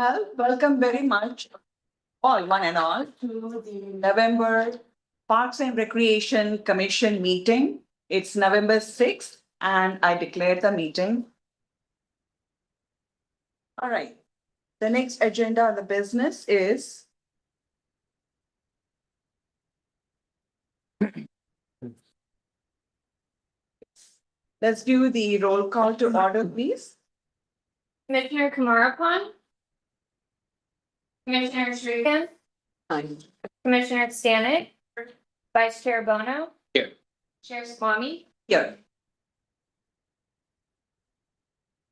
Well, welcome very much, all, one and all, to the November Parks and Recreation Commission meeting. It's November 6th, and I declare the meeting. All right. The next agenda of the business is let's do the roll call to order, please. Commissioner Kumarapan. Commissioner Srikan. Commissioner Stanek. Vice Chair Bono. Here. Chair Swami. Here.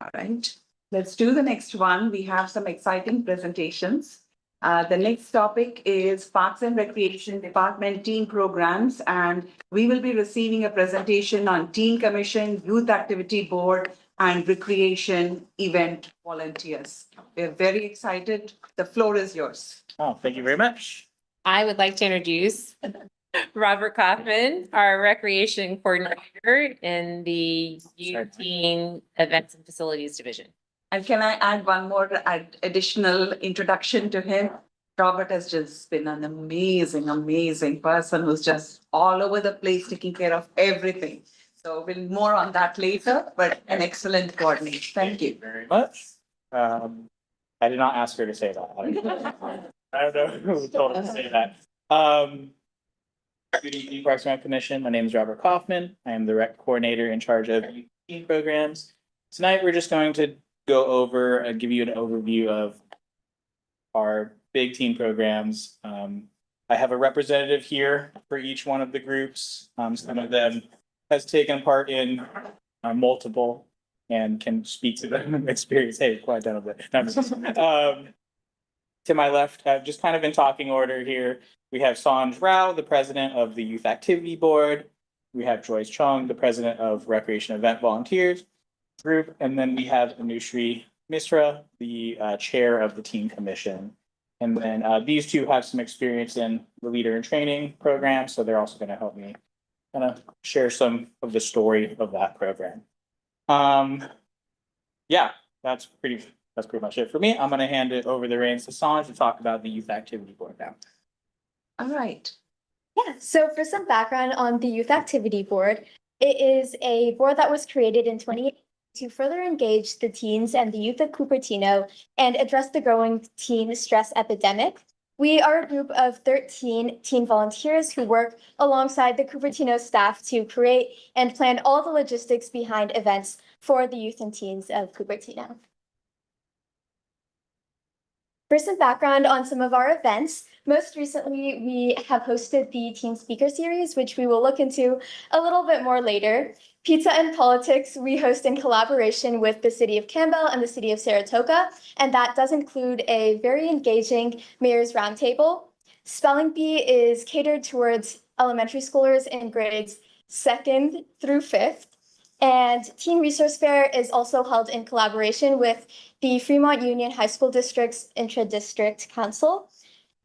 All right, let's do the next one. We have some exciting presentations. The next topic is Parks and Recreation Department Teen Programs, and we will be receiving a presentation on Teen Commission, Youth Activity Board, and Recreation Event Volunteers. We're very excited. The floor is yours. Oh, thank you very much. I would like to introduce Robert Kaufman, our Recreation Coordinator in the Youth Teen Events and Facilities Division. And can I add one more additional introduction to him? Robert has just been an amazing person who's just all over the place taking care of everything. So we'll more on that later, but an excellent coordinator. Thank you. Very much. I did not ask her to say that. I don't know who told her to say that. Good evening, Parks and Rec Commission. My name is Robert Kaufman. I am the rec coordinator in charge of youth teen programs. Tonight, we're just going to go over and give you an overview of our big teen programs. I have a representative here for each one of the groups. Some of them has taken part in multiple and can speak to them experience. Hey, quiet down a bit. To my left, I've just kind of in talking order here. We have Sanj Rao, the president of the Youth Activity Board. We have Joyce Chung, the president of Recreation Event Volunteers Group. And then we have Anushri Misra, the chair of the Teen Commission. And then these two have some experience in the leader in training program. So they're also going to help me kind of share some of the story of that program. Yeah, that's pretty much it for me. I'm going to hand it over the reins to Sanj to talk about the Youth Activity Board now. All right. Yeah, so for some background on the Youth Activity Board, it is a board that was created in 2018 to further engage the teens and the youth of Cupertino and address the growing teen stress epidemic. We are a group of 13 teen volunteers who work alongside the Cupertino staff to create and plan all the logistics behind events for the youth and teens of Cupertino. For some background on some of our events, most recently we have hosted the Teen Speaker Series, which we will look into a little bit more later. Pizza and Politics we host in collaboration with the City of Campbell and the City of Saratoga, and that does include a very engaging Mayor's Roundtable. Spelling Bee is catered towards elementary schoolers in grades 2nd through 5th. And Teen Resource Fair is also held in collaboration with the Fremont Union High School District's Intra-District Council.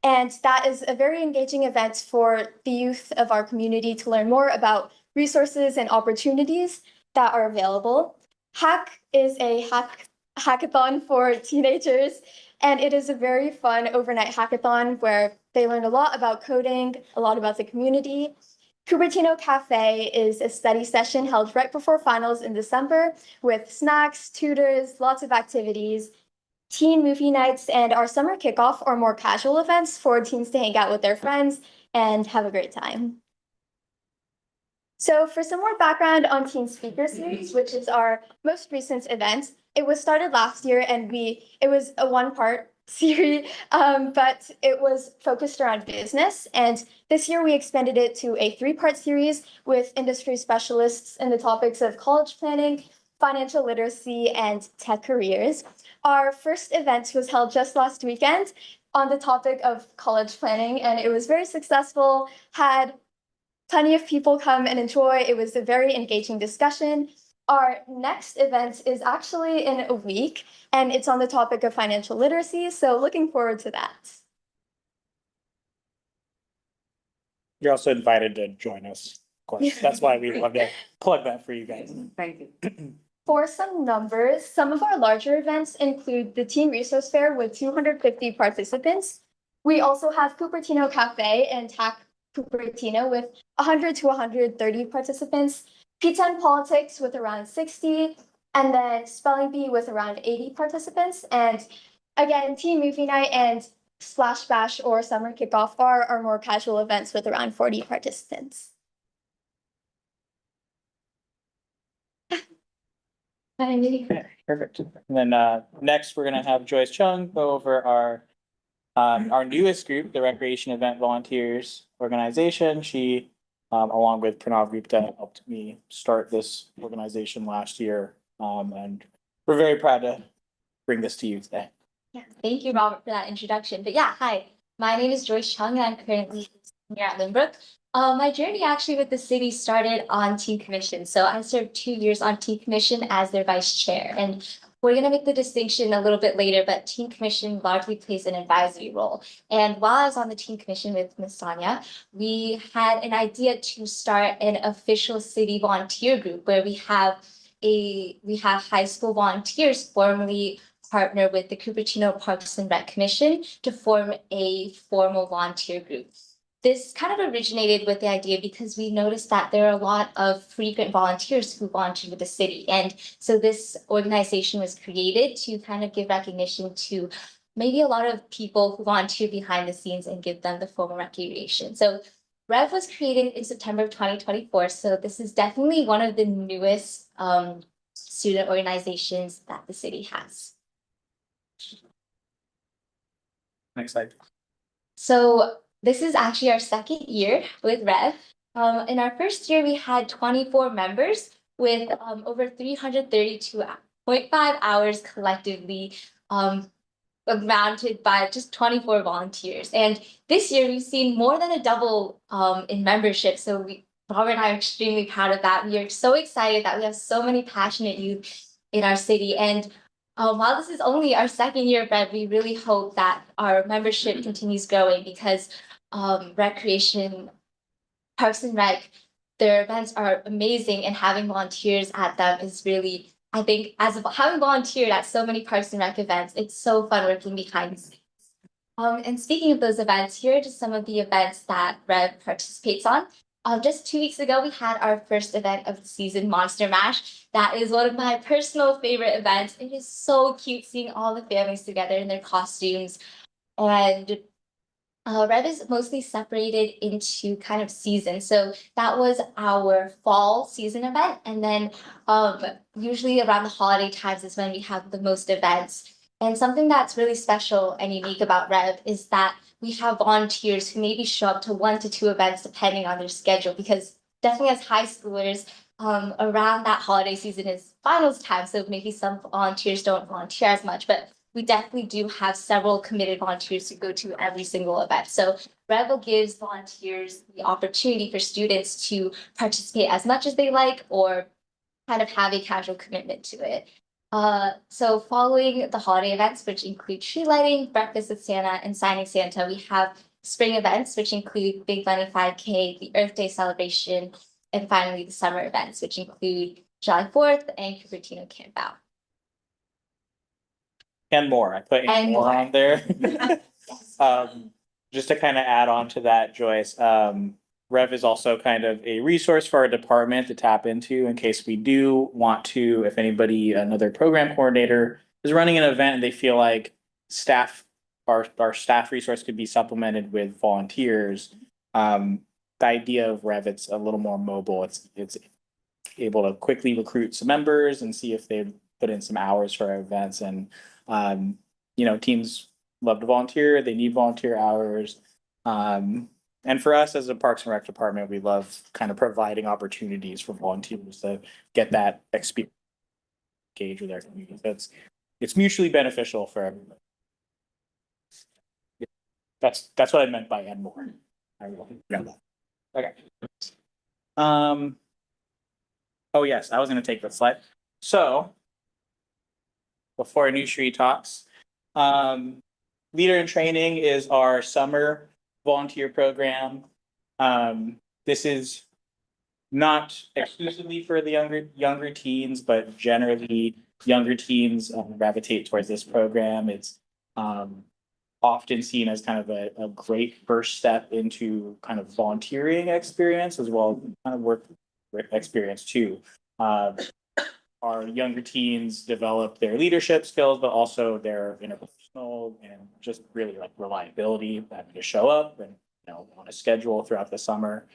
And that is a very engaging event for the youth of our community to learn more about resources and opportunities that are available. Hack is a hackathon for teenagers, and it is a very fun overnight hackathon where they learn a lot about coding, a lot about the community. Cupertino Cafe is a study session held right before finals in December with snacks, tutors, lots of activities, teen movie nights, and our summer kickoff are more casual events for teens to hang out with their friends and have a great time. So for some more background on Teen Speaker Series, which is our most recent event, it was started last year and it was a one-part series, but it was focused around business. And this year we expanded it to a 3-part series with industry specialists in the topics of college planning, financial literacy, and tech careers. Our first event was held just last weekend on the topic of college planning, and it was very successful, had plenty of people come and enjoy. It was a very engaging discussion. Our next event is actually in a week, and it's on the topic of financial literacy, so looking forward to that. You're also invited to join us, of course. That's why we love to plug that for you guys. Thank you. For some numbers, some of our larger events include the Teen Resource Fair with 250 participants. We also have Cupertino Cafe and TAC Cupertino with 100 to 130 participants, Pizza and Politics with around 60, and then Spelling Bee with around 80 participants. And again, Teen Movie Night and Splash Bash or Summer Kickoff are our more casual events with around 40 participants. Okay, perfect. And then next, we're gonna have Joyce Chung go over our newest group, the Recreation Event Volunteers Organization. She, along with Pranav Gupta, helped me start this organization last year. And we're very proud to bring this to you today. Yeah, thank you, Robert, for that introduction. But yeah, hi, my name is Joyce Chung, and I'm currently here at Lynbrook. My journey actually with the city started on Teen Commission. So I served 2 years on Teen Commission as their vice chair. And we're going to make the distinction a little bit later, but Teen Commission largely plays an advisory role. And while I was on the Teen Commission with Ms. Sonia, we had an idea to start an official city volunteer group where we have high school volunteers formally partner with the Cupertino Parks and Rec Commission to form a formal volunteer group. This kind of originated with the idea because we noticed that there are a lot of frequent volunteers who volunteer with the city. And so this organization was created to kind of give recognition to maybe a lot of people who volunteer behind the scenes and give them the formal recognition. So Rev was created in September of 2024. So this is definitely one of the newest student organizations that the city has. Next slide. So this is actually our second year with Rev. In our first year, we had 24 members with over 332.5 hours collectively amounted by just 24 volunteers. And this year, we've seen more than a double in membership. So Robert and I are extremely proud of that. We are so excited that we have so many passionate youth in our city. And while this is only our second year of Rev, we really hope that our membership continues growing because recreation, Parks and Rec, their events are amazing, and having volunteers at them is really, I think, having volunteered at so many Parks and Rec events, it's so fun working behind the scenes. And speaking of those events, here are just some of the events that Rev participates on. Just 2 weeks ago, we had our first event of the season, Monster Mash. That is one of my personal favorite events. It is so cute seeing all the families together in their costumes. And Rev is mostly separated into kind of seasons. So that was our fall season event. And then usually around the holiday times is when we have the most events. And something that's really special and unique about Rev is that we have volunteers who maybe show up to 1 to 2 events depending on their schedule, because definitely as high schoolers, around that holiday season is finals time. So maybe some volunteers don't volunteer as much, but we definitely do have several committed volunteers who go to every single event. So Rev gives volunteers the opportunity for students to participate as much as they like or kind of have a casual commitment to it. So following the holiday events, which include tree lighting, breakfast with Santa, and signing Santa, we have spring events, which include Big Bunny 5K, the Earth Day celebration, and finally the summer events, which include July 4th and Cupertino Camp Out. And more. I put And more more. on there. Just to kind of add on to that, Joyce, Rev is also kind of a resource for our department to tap into in case we do want to, if another program coordinator is running an event and they feel like our staff resource could be supplemented with volunteers. The idea of Rev, it's a little more mobile. It's able to quickly recruit some members and see if they put in some hours for our events. And teams love to volunteer. They need volunteer hours. And for us as a Parks and Rec department, we love kind of providing opportunities for volunteers to get that experience, engage with our communities. It's mutually beneficial for everybody. That's what I meant by and more. I will grab that. Okay. Oh yes, I was going to take that slide. So before Anushri talks, Leader in Training is our summer volunteer program. This is not exclusively for the younger teens, but generally younger teens gravitate towards this program. It's often seen as kind of a great first step into kind of volunteering experience as well as kind of work experience too. Our younger teens develop their leadership skills, but also their interpersonal and just really like reliability, having to show up and on a schedule throughout the summer.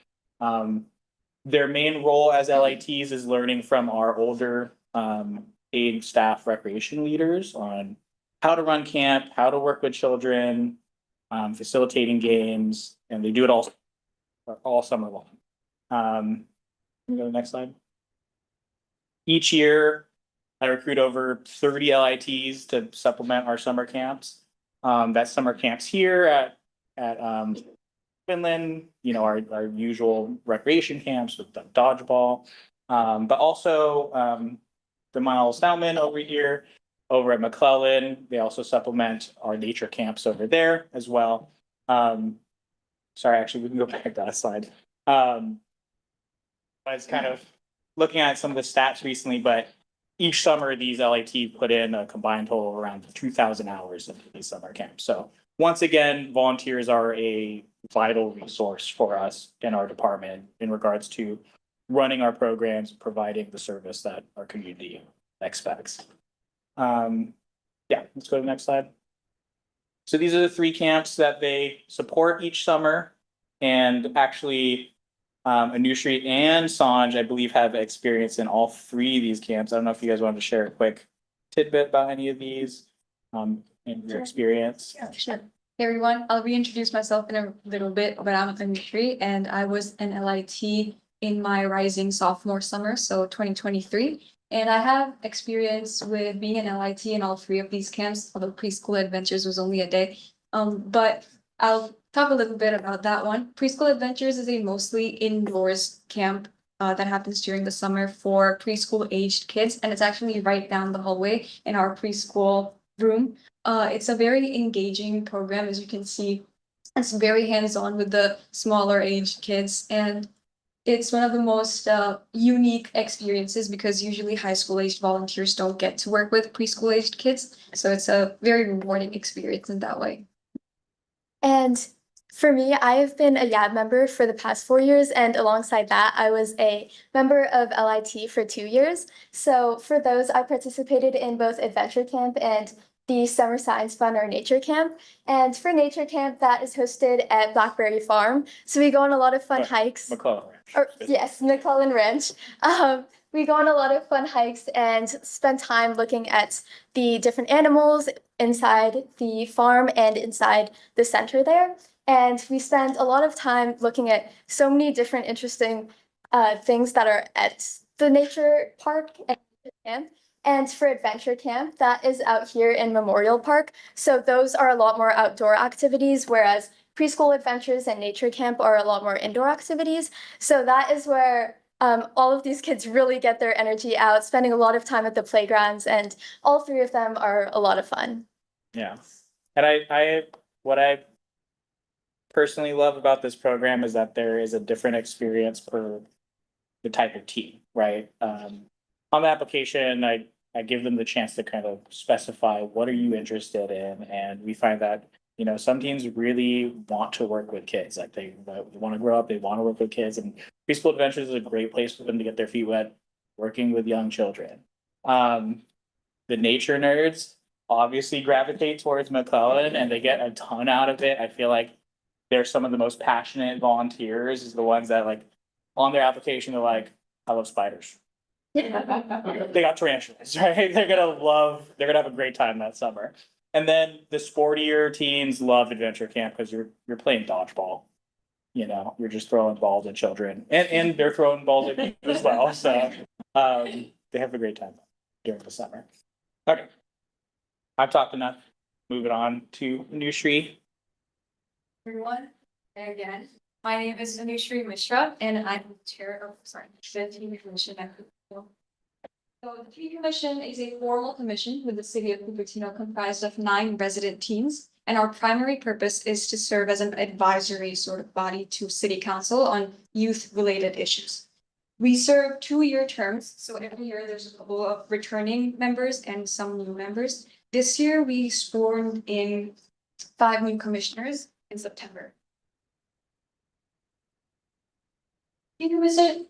Their main role as LITs is learning from our older paid staff recreation leaders on how to run camp, how to work with children, facilitating games, and they do it all summer long. Can we go to the next slide? Each year, I recruit over 30 LITs to supplement our summer camps. That summer camps here at Finland, our usual recreation camps with the dodgeball, but also the Miles Stauman over here, over at McClellan. They also supplement our nature camps over there as well. Sorry, actually, we can go back to that slide. I was kind of looking at some of the stats recently, but each summer these LIT put in a combined total of around 2,000 hours into these summer camps. So once again, volunteers are a vital resource for us in our department in regards to running our programs, providing the service that our community expects. Yeah, let's go to the next slide. So these are the 3 camps that they support each summer, and actually Anushree and Sanj, I believe, have experience in all 3 of these camps. I don't know if you guys wanted to share a quick tidbit about any of these and your experience. Yeah, sure. Hey everyone, I'll reintroduce myself in a little bit, but I'm Anushree and I was an LIT in my rising sophomore summer, so 2023. And I have experience with being an LIT in all 3 of these camps, although Preschool Adventures was only a day. But I'll talk a little bit about that one. Preschool Adventures is a mostly indoors camp that happens during the summer for preschool aged kids, and it's actually right down the hallway in our preschool room. It's a very engaging program, as you can see. It's very hands-on with the smaller aged kids, and it's one of the most unique experiences because usually high school aged volunteers don't get to work with preschool aged kids. So it's a very rewarding experience in that way. And for me, I have been a YAB member for the past 4 years, and alongside that, I was a member of LIT for 2 years. So for those, I participated in both Adventure Camp and the Summer Science Fun or Nature Camp. And for Nature Camp, that is hosted at Blackberry Farm. So we go on a lot of fun hikes. McClellan. Yes, McClellan Ranch. We go on a lot of fun hikes and spend time looking at the different animals inside the farm and inside the center there. And we spend a lot of time looking at so many different interesting things that are at the nature park and camp. And for Adventure Camp, that is out here in Memorial Park. So those are a lot more outdoor activities, whereas Preschool Adventures and Nature Camp are a lot more indoor activities. So that is where all of these kids really get their energy out, spending a lot of time at the playgrounds, and all 3 of them are a lot of fun. Yeah. And what I personally love about this program is that there is a different experience per the type of team, right? On the application, I give them the chance to kind of specify what are you interested in, and we find that some teams really want to work with kids. Like they want to grow up, they want to work with kids, and Preschool Adventures is a great place for them to get their feet wet, working with young children. The nature nerds obviously gravitate towards McClellan, and they get a ton out of it. I feel like they're some of the most passionate volunteers, is the ones that like on their application they're like, I love spiders. They got tarantulas, right? They're gonna have a great time that summer. And then the sportier teens love Adventure Camp because you're playing dodgeball. You're just throwing balls at children, and they're throwing balls at you as well. So they have a great time during the summer. Okay, I've talked enough. Moving on to Anushree. Everyone, again, my name is Anushree Mishra, and I'm the chair of the Team Commission at Cupertino. So the Team Commission is a formal commission with the city of Cupertino comprised of 9 resident teams, and our primary purpose is to serve as an advisory sort of body to city council on youth-related issues. We serve 2-year terms, so every year there's a couple of returning members and some new members. This year, we sworn in 5 new commissioners in September.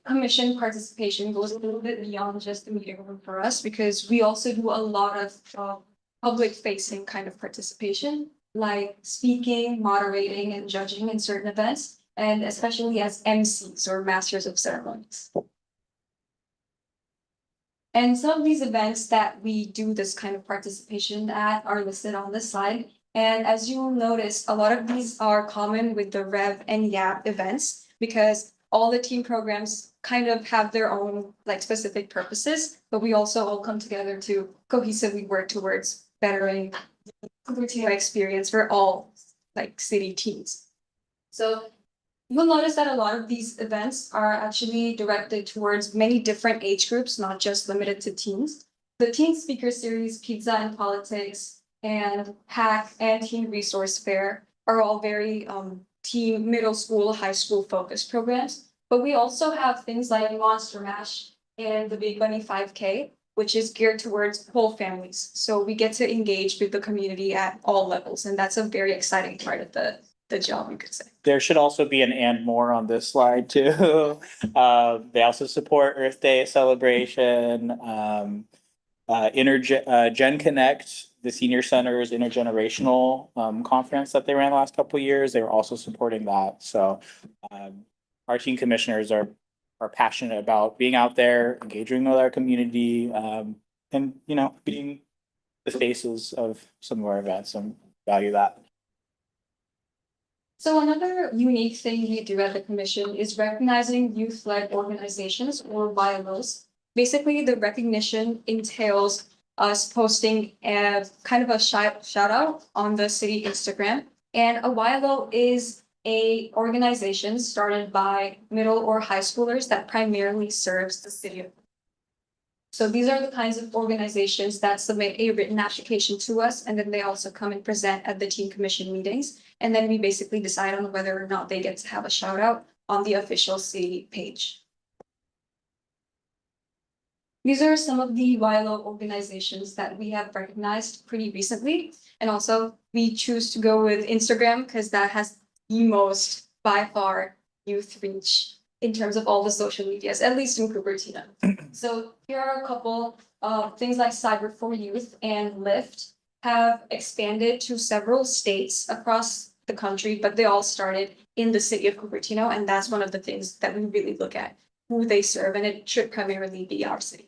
Commission participation goes a little bit beyond just the meeting room for us because we also do a lot of public facing kind of participation, like speaking, moderating, and judging in certain events, and especially as MCs or masters of ceremonies. And some of these events that we do this kind of participation at are listed on this slide. And as you will notice, a lot of these are common with the Rev and YAP events because all the team programs kind of have their own like specific purposes, but we also all come together to cohesively work towards bettering the Cupertino experience for all like city teams. So you'll notice that a lot of these events are actually directed towards many different age groups, not just limited to teens. The Teen Speaker Series, Pizza and Politics, and Hack and Teen Resource Fair are all very teen, middle school, high school focused programs. But we also have things like Monster Mash and the Big Bunny 5K, which is geared towards whole families. So we get to engage with the community at all levels, and that's a very exciting part of the job, you could say. There should also be an and more on this slide too. They also support Earth Day celebration, Gen Connect, the senior center's intergenerational conference that they ran the last couple of years. They were also supporting that. So our team commissioners are passionate about being out there, engaging with our community, and being the faces of some of our events, and value that. So another unique thing we do at the commission is recognizing youth-led organizations or YLOs. Basically, the recognition entails us posting a kind of a shout out on the city Instagram. And a YLO is a organization started by middle or high schoolers that primarily serves the city of. So these are the kinds of organizations that submit a written application to us, and then they also come and present at the team commission meetings. And then we basically decide on whether or not they get to have a shout out on the official city page. These are some of the YLO organizations that we have recognized pretty recently. And also we choose to go with Instagram because that has the most by far youth reach in terms of all the social medias, at least in Cupertino. So here are a couple of things like Cyber for Youth and Lyft have expanded to several states across the country, but they all started in the city of Cupertino. And that's one of the things that we really look at, who they serve, and it should primarily be our city.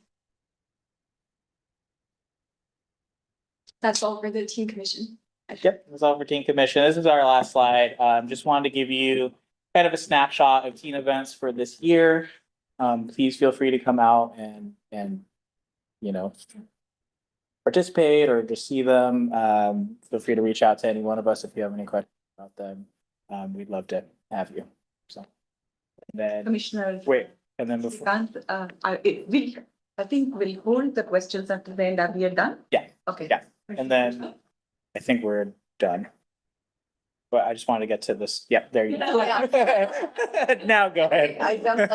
That's all for the team commission. Yep, that's all for Teen Commission. This is our last slide. Just wanted to give you kind of a snapshot of teen events for this year. Please feel free to come out and participate or just see them. Feel free to reach out to any one of us if you have any questions about them. We'd love to have you. So, and then Commissioner. wait, and then before. I think we'll hold the questions until the end. Are we done? Yeah. Okay. Yeah. And then I think we're done. But I just wanted to get to this. Yep, there you go. Now go ahead. I jumped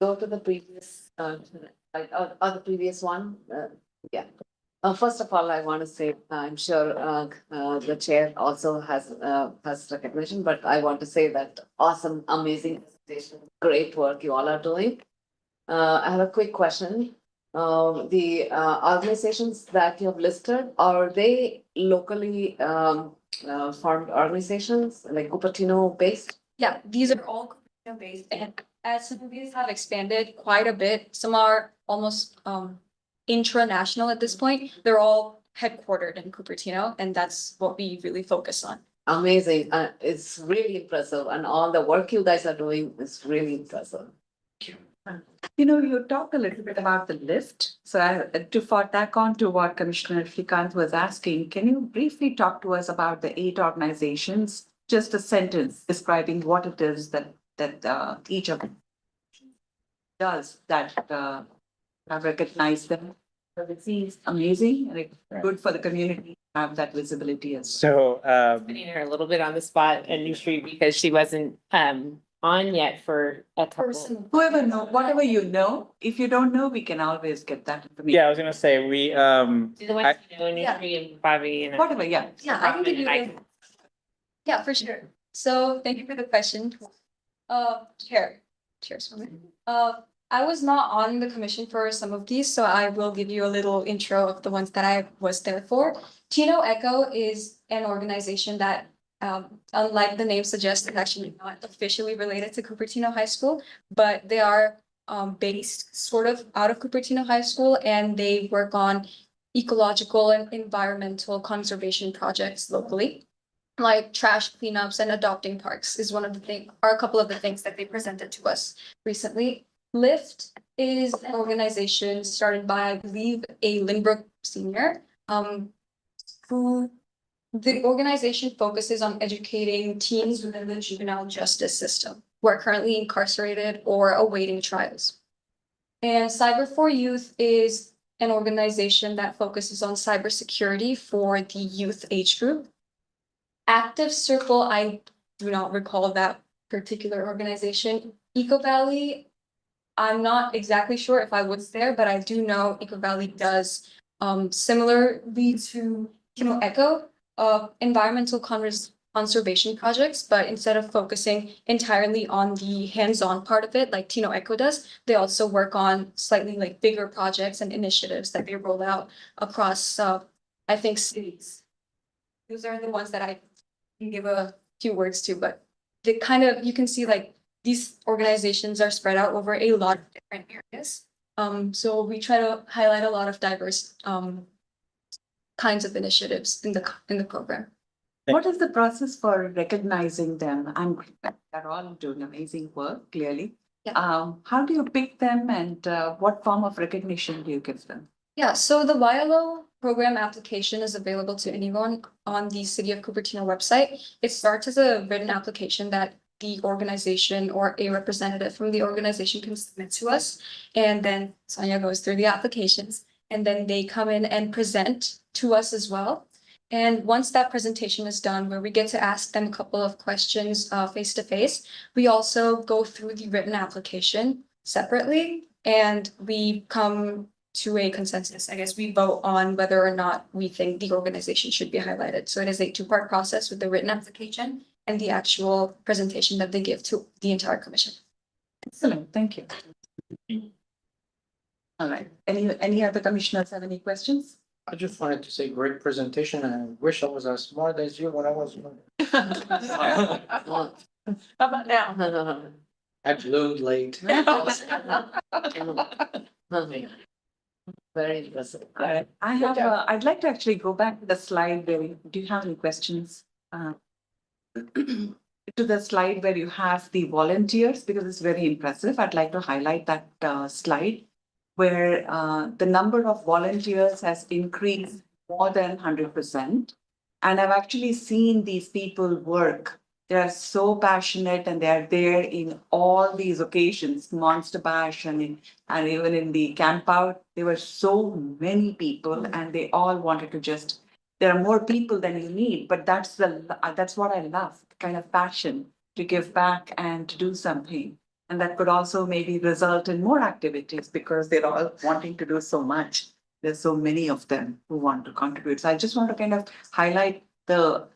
go to the previous, or the previous one, yeah. First of all, I want to say, I'm sure the chair also has recognition, but I want to say that awesome, amazing presentation, great work you all are doing. I have a quick question. The organizations that you have listed, are they locally formed organizations, like Cupertino based? Yeah, these are all Cupertino based, and as some of these have expanded quite a bit, some are almost intranational at this point. They're all headquartered in Cupertino, and that's what we really focus on. Amazing, it's really impressive, and all the work you guys are doing is really impressive. You talked a little bit about the list. So to tack on to what Commissioner Shrikant was asking, can you briefly talk to us about the 8 organizations? Just a sentence describing what it is that each of them does that have recognized them. It seems amazing and it's good for the community to have that visibility as well. So Putting her a little bit on the spot in New Street because she wasn't on yet for a couple. Person. Whoever know, whatever you know, if you don't know, we can always get that information. Yeah, I was gonna say, we, Do the ones I- you know, Nutri and Bobby and. Whatever, yeah. Yeah, I can give you Robin and the. Yeah, for sure. So thank you for the question. Chair, Chairwoman. I was not on the commission for some of these, so I will give you a little intro of the ones that I was there for. Tino Echo is an organization that, unlike the name suggests, is actually not officially related to Cupertino High School, but they are based sort of out of Cupertino High School, and they work on ecological and environmental conservation projects locally. Like trash cleanups and adopting parks is one of the thing, are a couple of the things that they presented to us recently. Lift is an organization started by, I believe, a Lynbrook senior, who the organization focuses on educating teens within the juvenile justice system who are currently incarcerated or awaiting trials. And Cyber for Youth is an organization that focuses on cybersecurity for the youth age group. Active Circle, I do not recall that particular organization. Eco Valley, I'm not exactly sure if I was there, but I do know Eco Valley does similarly to Kino Echo, environmental conservation projects, but instead of focusing entirely on the hands-on part of it, like Tino Echo does, they also work on slightly like bigger projects and initiatives that they roll out across, I think, cities. Those are the ones that I can give a few words to, but the kind of, you can see like these organizations are spread out over a lot of different areas. So we try to highlight a lot of diverse kinds of initiatives in the program. What is the process for recognizing them? They're all doing amazing work, clearly. Yeah. How do you pick them and what form of recognition do you give them? Yeah, so the YLO program application is available to anyone on the City of Cupertino website. It starts as a written application that the organization or a representative from the organization can submit to us. And then Sonia goes through the applications and then they come in and present to us as well. And once that presentation is done, where we get to ask them a couple of questions face to face, we also go through the written application separately and we come to a consensus. I guess we vote on whether or not we think the organization should be highlighted. So it is a two-part process with the written application and the actual presentation that they give to the entire commission. Excellent, thank you. All right, any other commissioners have any questions? I just wanted to say great presentation and I wish I was as smart as you when I was young. How about now? I bloomed late. Very impressive. All right, I'd like to actually go back to the slide where, do you have any questions? To the slide where you have the volunteers, because it's very impressive. I'd like to highlight that slide where the number of volunteers has increased more than 100%. And I've actually seen these people work. They are so passionate and they are there in all these occasions, Monster Bash and even in the camp out. There were so many people and they all wanted to just, there are more people than you need, but that's what I love, kind of passion to give back and to do something. And that could also maybe result in more activities because they're all wanting to do so much. There's so many of them who want to contribute. So I just want to kind of highlight the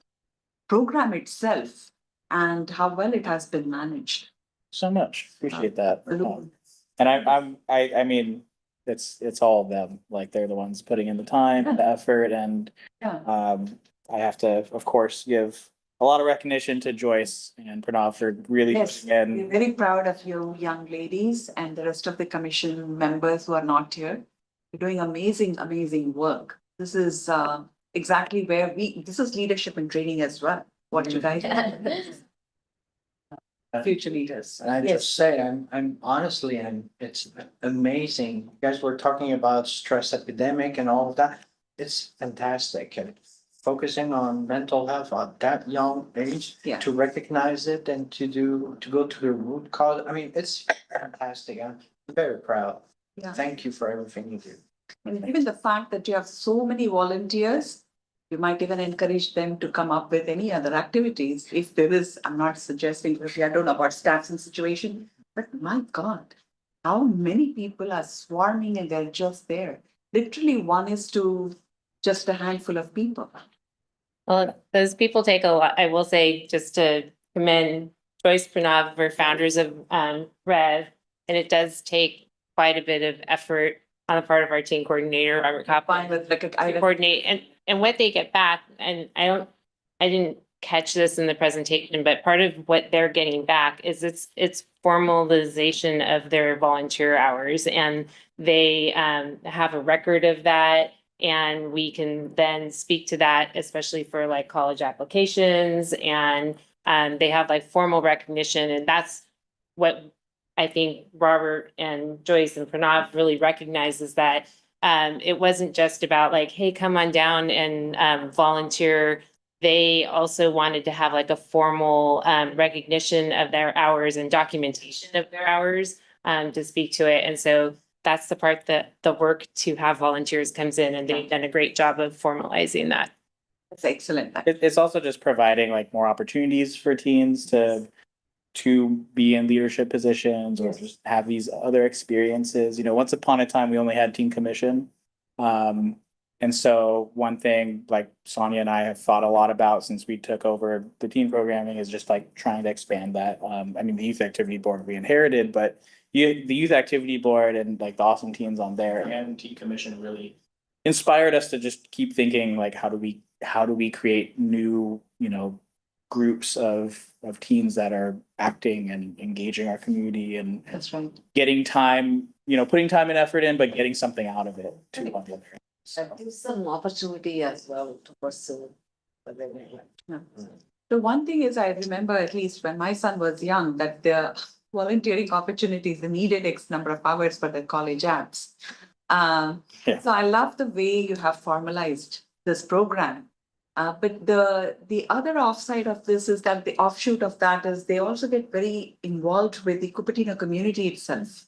program itself and how well it has been managed. so much, appreciate that. And I mean, it's all of them, like they're the ones putting in the time and the effort and Yeah. I have to, of course, give a lot of recognition to Joyce and Pranav for really Yes, putting in. we're very proud of you young ladies and the rest of the commission members who are not here. You're doing amazing, amazing work. This is exactly where this is leadership and training as well, what you guys future leaders. And I Yes. just say, I'm honestly, it's amazing. You guys were talking about stress epidemic and all of that. It's fantastic. And focusing on mental health at that young age. Yeah. To recognize it and to go to the root cause. I mean, it's fantastic. I'm very proud. Yeah. Thank you for everything you do. And even the fact that you have so many volunteers You might even encourage them to come up with any other activities. If there is, I'm not suggesting, because I don't know about stats and situation, but my God, how many people are swarming and they're just there? Literally, one is to just a handful of people. Well, those people take a lot, I will say, just to commend Joyce Pranav, we're founders of Rev, and it does take quite a bit of effort on the part of our team coordinator, Robert Fine Koppel, with like, to coordinate and what they get back, and I didn't catch this in the presentation, but part of what they're getting back is it's formalization of their volunteer hours, and they have a record of that. And we can then speak to that, especially for like college applications, and they have like formal recognition, and that's what I think Robert and Joyce and Pranav really recognize, is that it wasn't just about like, hey, come on down and volunteer. They also wanted to have like a formal recognition of their hours and documentation of their hours to speak to it. And so that's the part that the work to have volunteers comes in, and they've done a great job of formalizing that. That's excellent. It's also just providing like more opportunities for teens to be in leadership positions or just have these other experiences. You know, once upon a time, we only had teen commission. And so one thing like Sonia and I have thought a lot about since we took over the teen programming is just like trying to expand that. I mean, the youth activity board we inherited, but the youth activity board and like the awesome teens on there and teen commission really inspired us to just keep thinking like, how do we create new, you know, groups of teens that are acting and engaging our community and That's right. getting time, you know, putting time and effort in, but getting something out of it too. On the other end. That gives some opportunity as well to pursue. Yeah. The one thing is, I remember at least when my son was young, that the volunteering opportunities, they needed X number of hours for the college apps. Yeah. So I love the way you have formalized this program. But the other offside of this is that the offshoot of that is they also get very involved with the Cupertino community itself.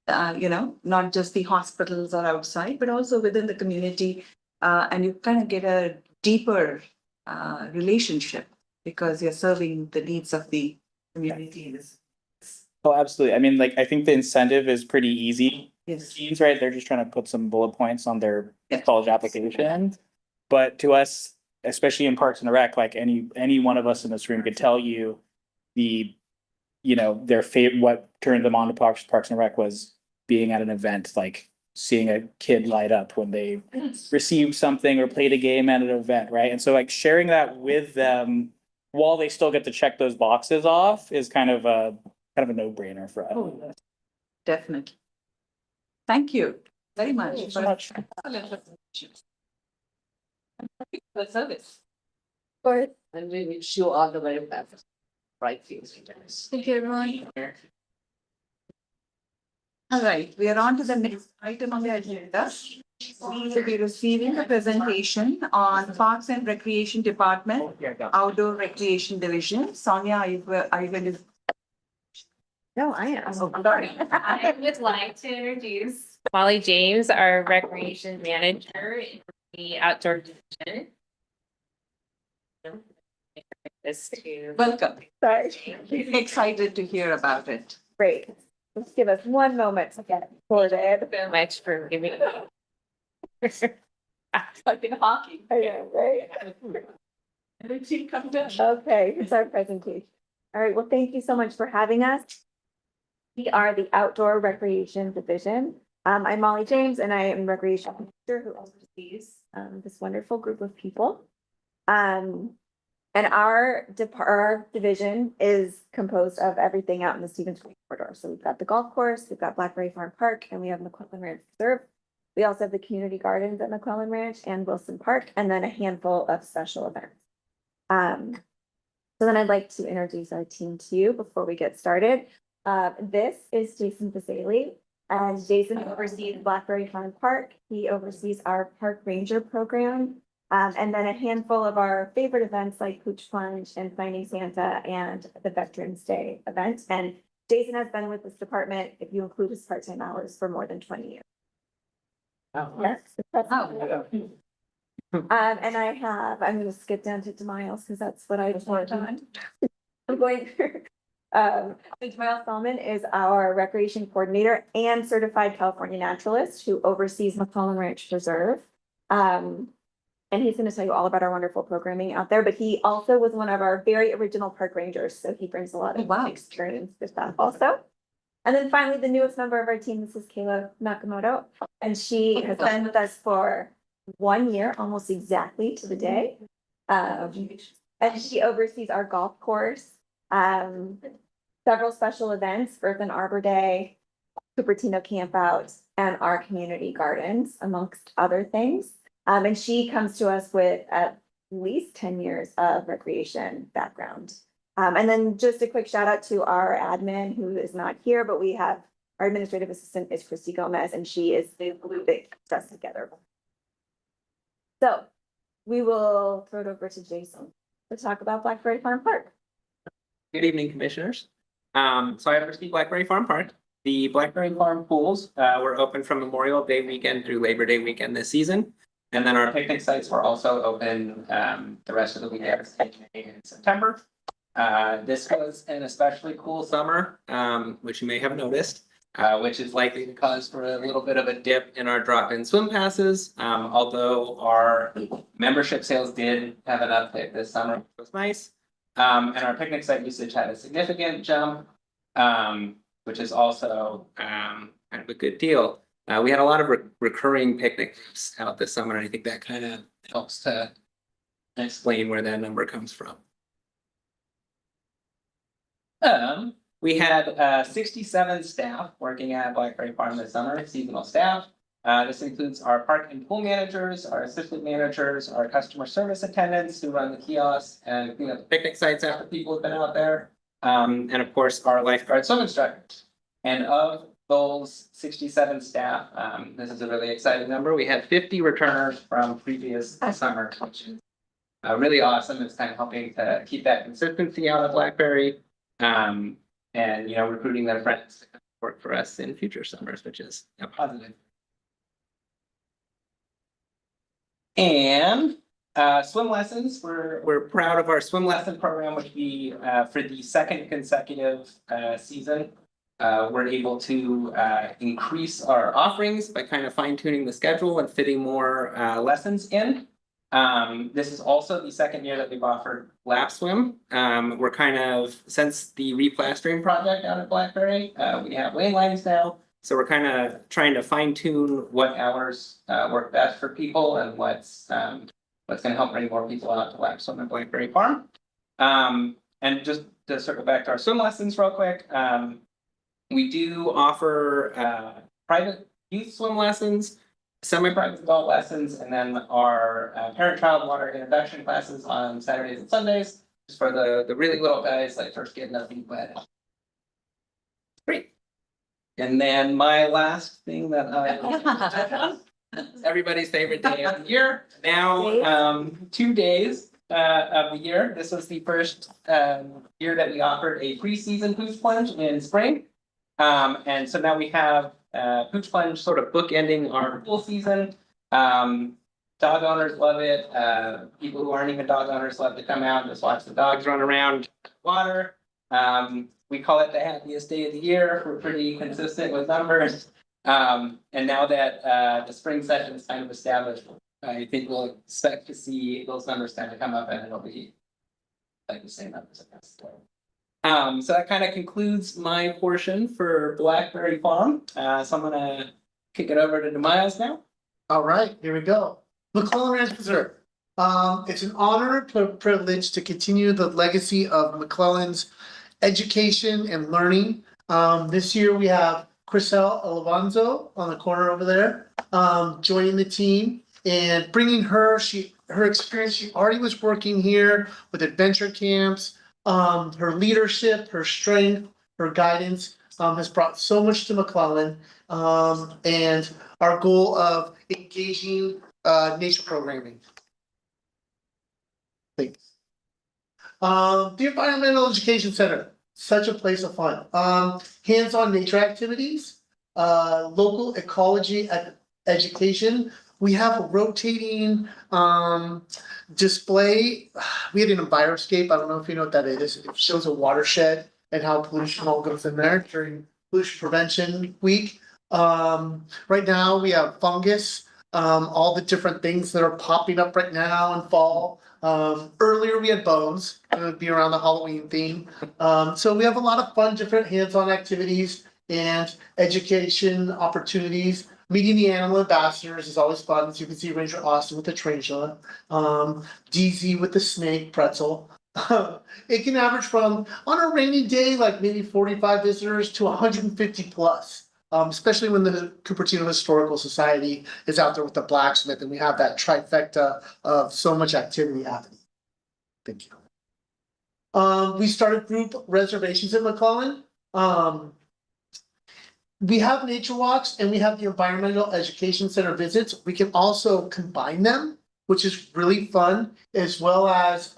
You know, not just the hospitals or outside, but also within the community. And you kind of get a deeper relationship because you're serving the needs of the community. Oh, absolutely. I mean, like, I think the incentive is pretty easy. Yes. Teens, right? They're just trying to put some bullet points on their Yeah. college application. But to us, especially in Parks and Rec, like any one of us in this room could tell you you know, their favorite, what turned them on to Parks and Rec was being at an event, like seeing a kid light up when they received something or played a game at an event, right? And so like sharing that with them while they still get to check those boxes off is kind of a no-brainer for us. Oh, definitely. Thank you very much. Thank you so much. Excellent presentation. And thank you for the service. And we wish you all the very best. Bright future. Thank you, everyone. All right, we are on to the next item on the agenda. We will be receiving a presentation on Parks and Recreation Department, Outdoor Recreation Division. Sonia, are you going to? No, I am. Oh, sorry. I would like to introduce Molly James, our recreation manager in the outdoor division. This to. Welcome. Sorry. Excited to hear about it. Great. Let's give us one moment to get sorted. So much for giving. Like in hockey. I know, right? And then she comes down. Okay, it's our presentation. All right, well, thank you so much for having us. We are the Outdoor Recreation Division. I'm Molly James and I am Recreation Manager who oversees this wonderful group of people. And our division is composed of everything out in the Stevens Creek corridor. So we've got the golf course, we've got Blackberry Farm Park, and we have McClellan Ranch Reserve. We also have the community gardens at McClellan Ranch and Wilson Park, and then a handful of special events. So then I'd like to introduce our team to you before we get started. This is Jason Vasali, and Jason oversees Blackberry Farm Park. He oversees our park ranger program. And then a handful of our favorite events like Pooch Plunge and Finding Santa and the Veterans Day event. And Jason has been with this department, if you include his part-time hours, for more than 20 years. Oh. Yes. Oh. And I'm gonna skip down to Demiles because that's what I want on. I'm going through. Demiles Solomon is our recreation coordinator and certified California naturalist who oversees McClellan Ranch Preserve. And he's gonna tell you all about our wonderful programming out there, but he also was one of our very original park rangers, so he brings a lot of experience with that also. And then finally, the newest member of our team, this is Kayla Nakamoto, and she has been with us for 1 year, almost exactly to the day. And she oversees our golf course, several special events, Earth and Arbor Day, Cupertino Campout, and our community gardens, amongst other things. And she comes to us with at least 10 years of recreation background. And then just a quick shout out to our admin who is not here, but we have our administrative assistant is Christy Gomez, and she is the glue that keeps us together. So we will throw it over to Jason to talk about Blackberry Farm Park. Good evening, commissioners. So I oversee Blackberry Farm Park. The Blackberry Farm pools were open from Memorial Day weekend through Labor Day weekend this season. And then our picnic sites were also open the rest of the weekend in September. This was an especially cool summer, which you may have noticed, which is likely to cause for a little bit of a dip in our drop-in swim passes. Although our membership sales did have an uptick this summer, which was nice. And our picnic site usage had a significant jump, which is also kind of a good deal. We had a lot of recurring picnic groups out this summer, and I think that kind of helps to explain where that number comes from. We had 67 staff working at Blackberry Farm this summer, seasonal staff. This includes our park and pool managers, our assistant managers, our customer service attendants who run the kiosks and clean up the picnic sites after people have been out there. And of course, our lifeguard swim instructors. And of those 67 staff, this is a really exciting number. We had 50 returners from previous summer, which is really awesome. It's kind of helping to keep that consistency out of Blackberry. And recruiting their friends to work for us in future summers, which is a positive. And swim lessons, we're proud of our swim lesson program, which we for the second consecutive season we're able to increase our offerings by kind of fine-tuning the schedule and fitting more lessons in. This is also the second year that we've offered lap swim. We're kind of, since the replastering project out at Blackberry, we have lane lines now. So we're kind of trying to fine tune what hours work best for people and what's going to help bring more people out to lap swim at Blackberry Farm. And just to circle back to our swim lessons real quick, we do offer private youth swim lessons, semi-private adult lessons, and then our parent-child water introduction classes on Saturdays and Sundays, just for the really little guys, like first getting up and wet. Great. And then my last thing that I everybody's favorite day of the year. Now 2 days of the year. This was the first year that we offered a preseason pooch plunge in spring. And so now we have pooch plunge sort of bookending our pool season. Dog owners love it. People who aren't even dog owners love to come out and just watch the dogs run around in the water. We call it the happiest day of the year. We're pretty consistent with numbers. And now that the spring session is kind of established, I think we'll expect to see those numbers kind of come up, and it'll be like the same numbers, I guess. So that kind of concludes my portion for Blackberry Farm. So I'm gonna kick it over to Demiles now. All right, here we go. McClellan Ranch Preserve. It's an honor and privilege to continue the legacy of McClellan's education and learning. This year we have Chriselle Alonzo on the corner over there, joining the team and bringing her experience. She already was working here with adventure camps. Her leadership, her strength, her guidance has brought so much to McClellan, and our goal of engaging nature programming. Thanks. The Environmental Education Center, such a place of fun. Hands-on nature activities, local ecology education We have a rotating display. We had an Enviroscape. I don't know if you know what that is. It shows a watershed and how pollution all goes in there during pollution prevention week. Right now we have fungus, all the different things that are popping up right now in fall. Earlier we had bones. It would be around the Halloween theme. So we have a lot of fun, different hands-on activities and education opportunities. Meeting the animal ambassadors is always fun. As you can see, Ranger Austin with the tarantula, DZ with the snake pretzel. It can average from, on a rainy day, like maybe 45 visitors to 150 plus. Especially when the Cupertino Historical Society is out there with the blacksmith and we have that trifecta of so much activity happening. Thank you. We started group reservations in McClellan. We have nature walks and we have the environmental education center visits. We can also combine them, which is really fun, as well as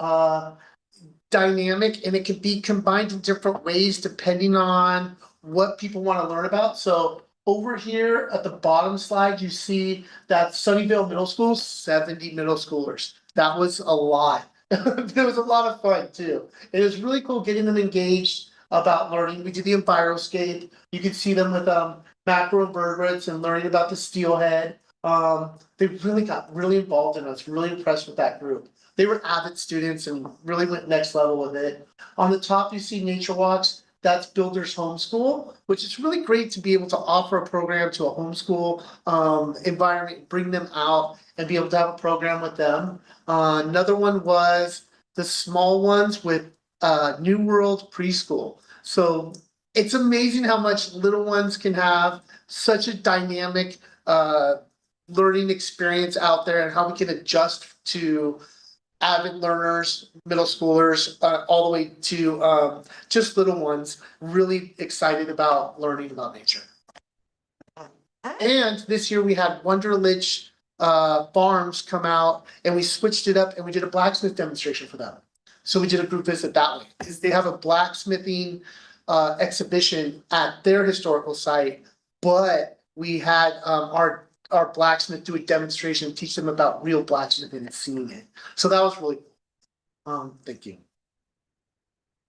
dynamic, and it can be combined in different ways depending on what people want to learn about. So over here at the bottom slide, you see that Sunnyvale Middle School, 70 middle schoolers. That was a lot. It was a lot of fun too. It was really cool getting them engaged about learning. We did the Enviroscape. You could see them with macroinvertebrates and learning about the steelhead. They really got really involved in us, really impressed with that group. They were avid students and really went next level with it. On the top, you see nature walks. That's Builders Homeschool, which is really great to be able to offer a program to a homeschool environment, bring them out and be able to have a program with them. Another one was the small ones with New World Preschool. So it's amazing how much little ones can have such a dynamic learning experience out there and how we can adjust to avid learners, middle schoolers, all the way to just little ones really excited about learning about nature. And this year we had Wonderlich Farms come out and we switched it up and we did a blacksmith demonstration for them. So we did a group visit that way because they have a blacksmithing exhibition at their historical site, but we had our blacksmith do a demonstration, teach them about real blacksmithing and seeing it. So that was really cool. Thank you.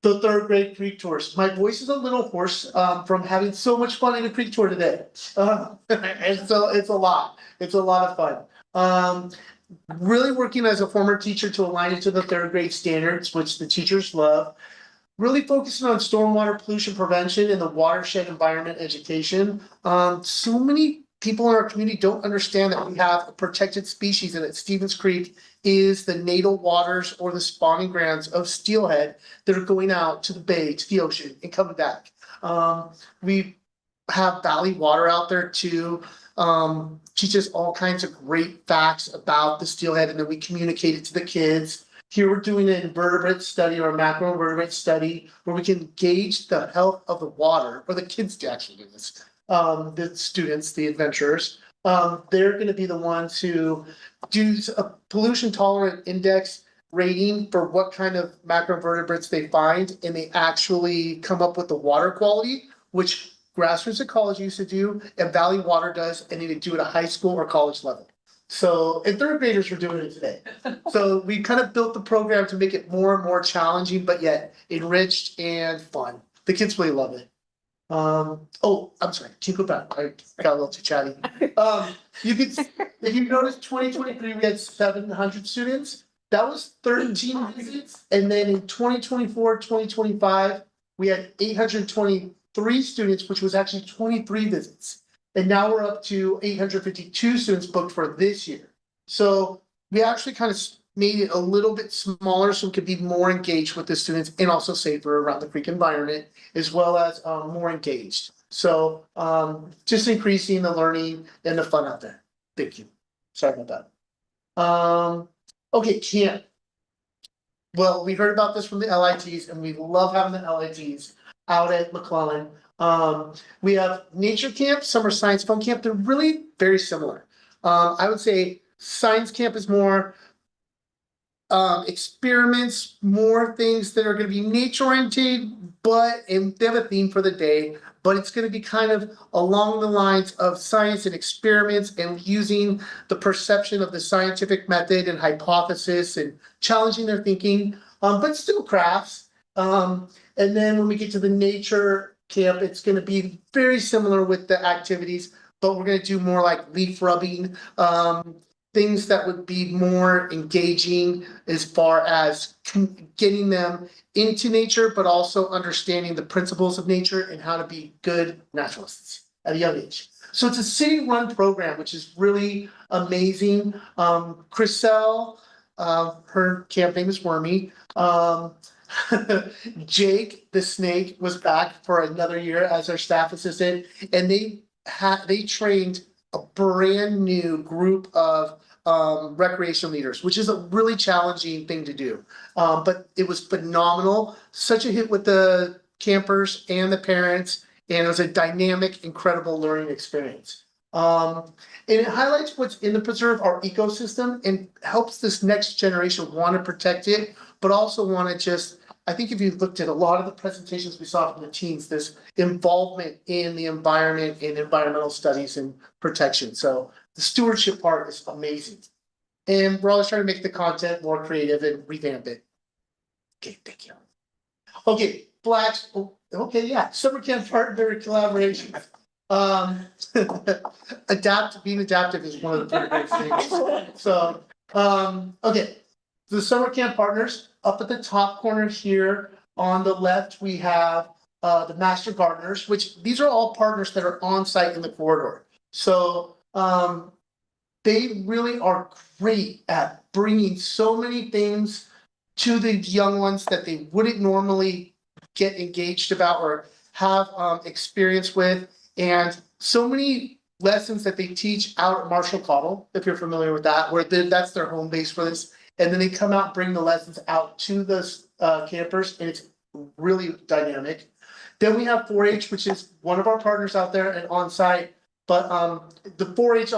The third grade creek tours. My voice is a little hoarse from having so much fun in a creek tour today. And so it's a lot. It's a lot of fun. Really working as a former teacher to align it to the third grade standards, which the teachers love. Really focusing on stormwater pollution prevention and the watershed environment education. So many people in our community don't understand that we have a protected species and that Stevens Creek is the natal waters or the spawning grounds of steelhead that are going out to the bay, to the ocean and coming back. We have valley water out there too. Teaches all kinds of great facts about the steelhead and then we communicate it to the kids. Here we're doing an invertebrate study or a macroinvertebrate study where we can gauge the health of the water, or the kids actually do this. The students, the adventurers, they're gonna be the ones who do a pollution tolerant index rating for what kind of macroinvertebrates they find, and they actually come up with the water quality, which grassroots ecology used to do, and Valley Water does, and they do it at high school or college level. So, and third graders are doing it today. So we kind of built the program to make it more and more challenging, but yet enriched and fun. The kids really love it. Oh, I'm sorry, can you go back? I got a little too chatty. You could, if you notice, 2023, we had 700 students. That was 13 visits. And then in 2024, 2025, we had 823 students, which was actually 23 visits. And now we're up to 852 students booked for this year. So we actually kind of made it a little bit smaller so we could be more engaged with the students and also safer around the creek environment, as well as more engaged. So just increasing the learning and the fun out there. Thank you. Sorry about that. Okay, camp. Well, we heard about this from the LITs and we love having the LITs out at McClellan. We have nature camp, summer science fun camp. They're really very similar. I would say science camp is more experiments, more things that are gonna be nature oriented, and they have a theme for the day, but it's gonna be kind of along the lines of science and experiments and using the perception of the scientific method and hypothesis and challenging their thinking, but still crafts. And then when we get to the nature camp, it's gonna be very similar with the activities, but we're gonna do more like leaf rubbing, things that would be more engaging as far as getting them into nature, but also understanding the principles of nature and how to be good naturalists at a young age. So it's a city-run program, which is really amazing. Chriselle, her camp name is Wormy. Jake, the snake, was back for another year as our staff assistant, and they trained a brand new group of recreation leaders, which is a really challenging thing to do. But it was phenomenal, such a hit with the campers and the parents, and it was a dynamic, incredible learning experience. And it highlights what's in the preserve, our ecosystem, and helps this next generation want to protect it, but also want to just, I think if you looked at a lot of the presentations we saw from the teens, this involvement in the environment and environmental studies and protection. So the stewardship part is amazing. And we're always trying to make the content more creative and revamp it. Okay, thank you. Okay, Blacks, okay, yeah, summer camp partner collaboration. Being adaptive is one of the pretty big things. So, okay, the summer camp partners, up at the top corner here on the left, we have the master gardeners, which these are all partners that are on site in the corridor. So they really are great at bringing so many things to the young ones that they wouldn't normally get engaged about or have experience with, and so many lessons that they teach out at Marshall Cottle, if you're familiar with that, where that's their home base for this. And then they come out and bring the lessons out to the campers, and it's really dynamic. Then we have 4-H, which is one of our partners out there and on site. But the 4-H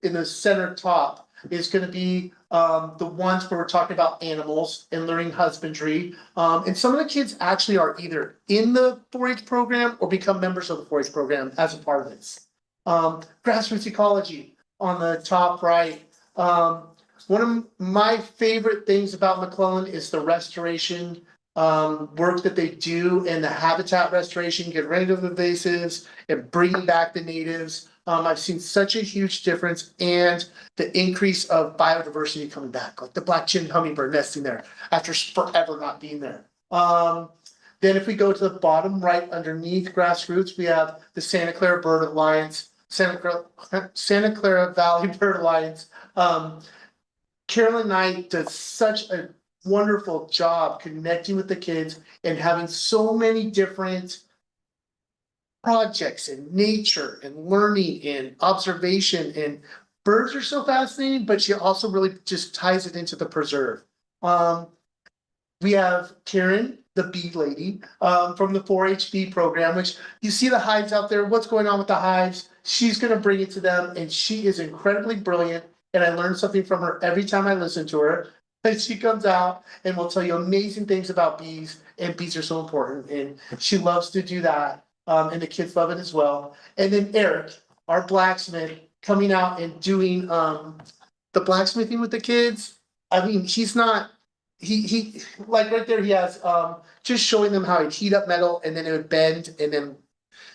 in the center top is going to be the ones where we're talking about animals and learning husbandry. And some of the kids actually are either in the 4-H program or become members of the 4-H program as a part of this. Grassroots ecology on the top right. One of my favorite things about McClellan is the restoration work that they do and the habitat restoration, get rid of invasives and bringing back the natives. I've seen such a huge difference, and the increase of biodiversity coming back, like the black-chinned hummingbird nesting there after forever not being there. Then if we go to the bottom right underneath grassroots, we have the Santa Clara Bird Alliance, Santa Clara Valley Bird Alliance. Carolyn Knight does such a wonderful job connecting with the kids and having so many different projects in nature and learning and observation, and birds are so fascinating, but she also really just ties it into the preserve. We have Karen, the bee lady, from the 4-H bee program, which you see the hives out there. What's going on with the hives? She's going to bring it to them, and she is incredibly brilliant. And I learn something from her every time I listen to her. And she comes out and will tell you amazing things about bees, and bees are so important. And she loves to do that. And the kids love it as well. And then Eric, our blacksmith, coming out and doing the blacksmithing with the kids. I mean, he's not, he like right there, he has just showing them how he'd heat up metal and then it would bend and then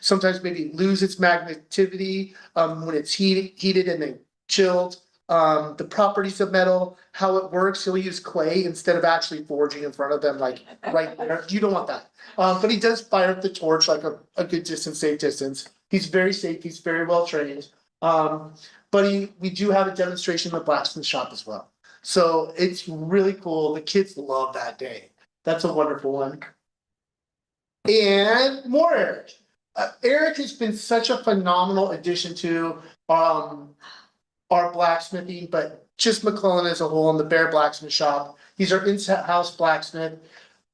sometimes maybe lose its magnetivity when it's heated and then chilled. The properties of metal, how it works. He'll use clay instead of actually forging in front of them, like right there. You don't want that. But he does fire up the torch like a good distance, safe distance. He's very safe. He's very well trained. But we do have a demonstration in the blacksmith shop as well. So it's really cool. The kids love that day. That's a wonderful one. And more Eric. Eric has been such a phenomenal addition to our blacksmithing, but just McClellan as a whole in the Bear Blacksmith Shop. He's our in-house blacksmith.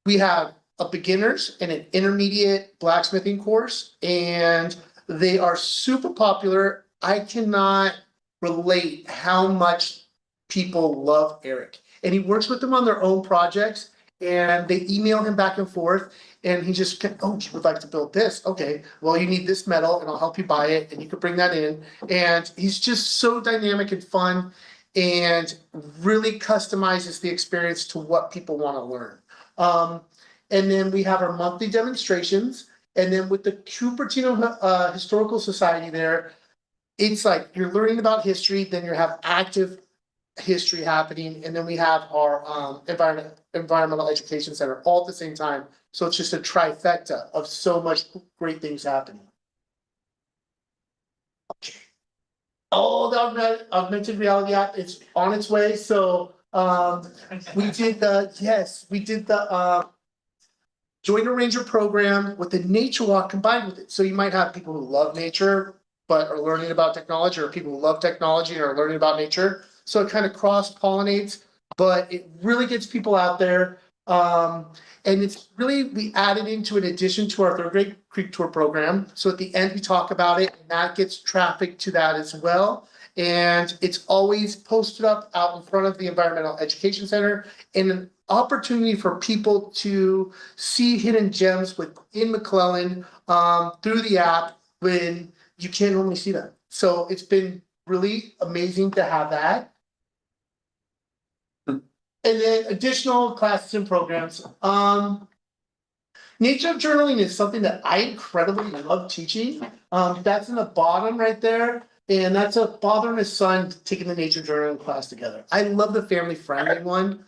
We have a beginners and an intermediate blacksmithing course, and they are super popular. I cannot relate how much people love Eric. and he works with them on their own projects. And they email him back and forth, and he just, oh, you would like to build this? Okay, well, you need this metal, and I'll help you buy it, and you can bring that in. And he's just so dynamic and fun, and really customizes the experience to what people want to learn. And then we have our monthly demonstrations, and then with the Cupertino Historical Society there, it's like you're learning about history, then you have active history happening, and then we have our environmental education center all at the same time. So it's just a trifecta of so much great things happening. Okay. Oh, the augmented reality app, it's on its way. So we did the Join a Ranger program with the nature walk combined with it. So you might have people who love nature but are learning about technology, or people who love technology and are learning about nature. So it kind of cross-pollinates, but it really gets people out there. And it's really, we added into an addition to our third grade Creek Tour program. So at the end, we talk about it, and that gets traffic to that as well. And it's always posted up out in front of the Environmental Education Center, and an opportunity for people to see hidden gems within McClellan through the app when you can't normally see them. So it's been really amazing to have that. And then additional classes and programs. Nature journaling is something that I incredibly love teaching. That's in the bottom right there. And that's a father and his son taking the nature journaling class together. I love the family friendly one.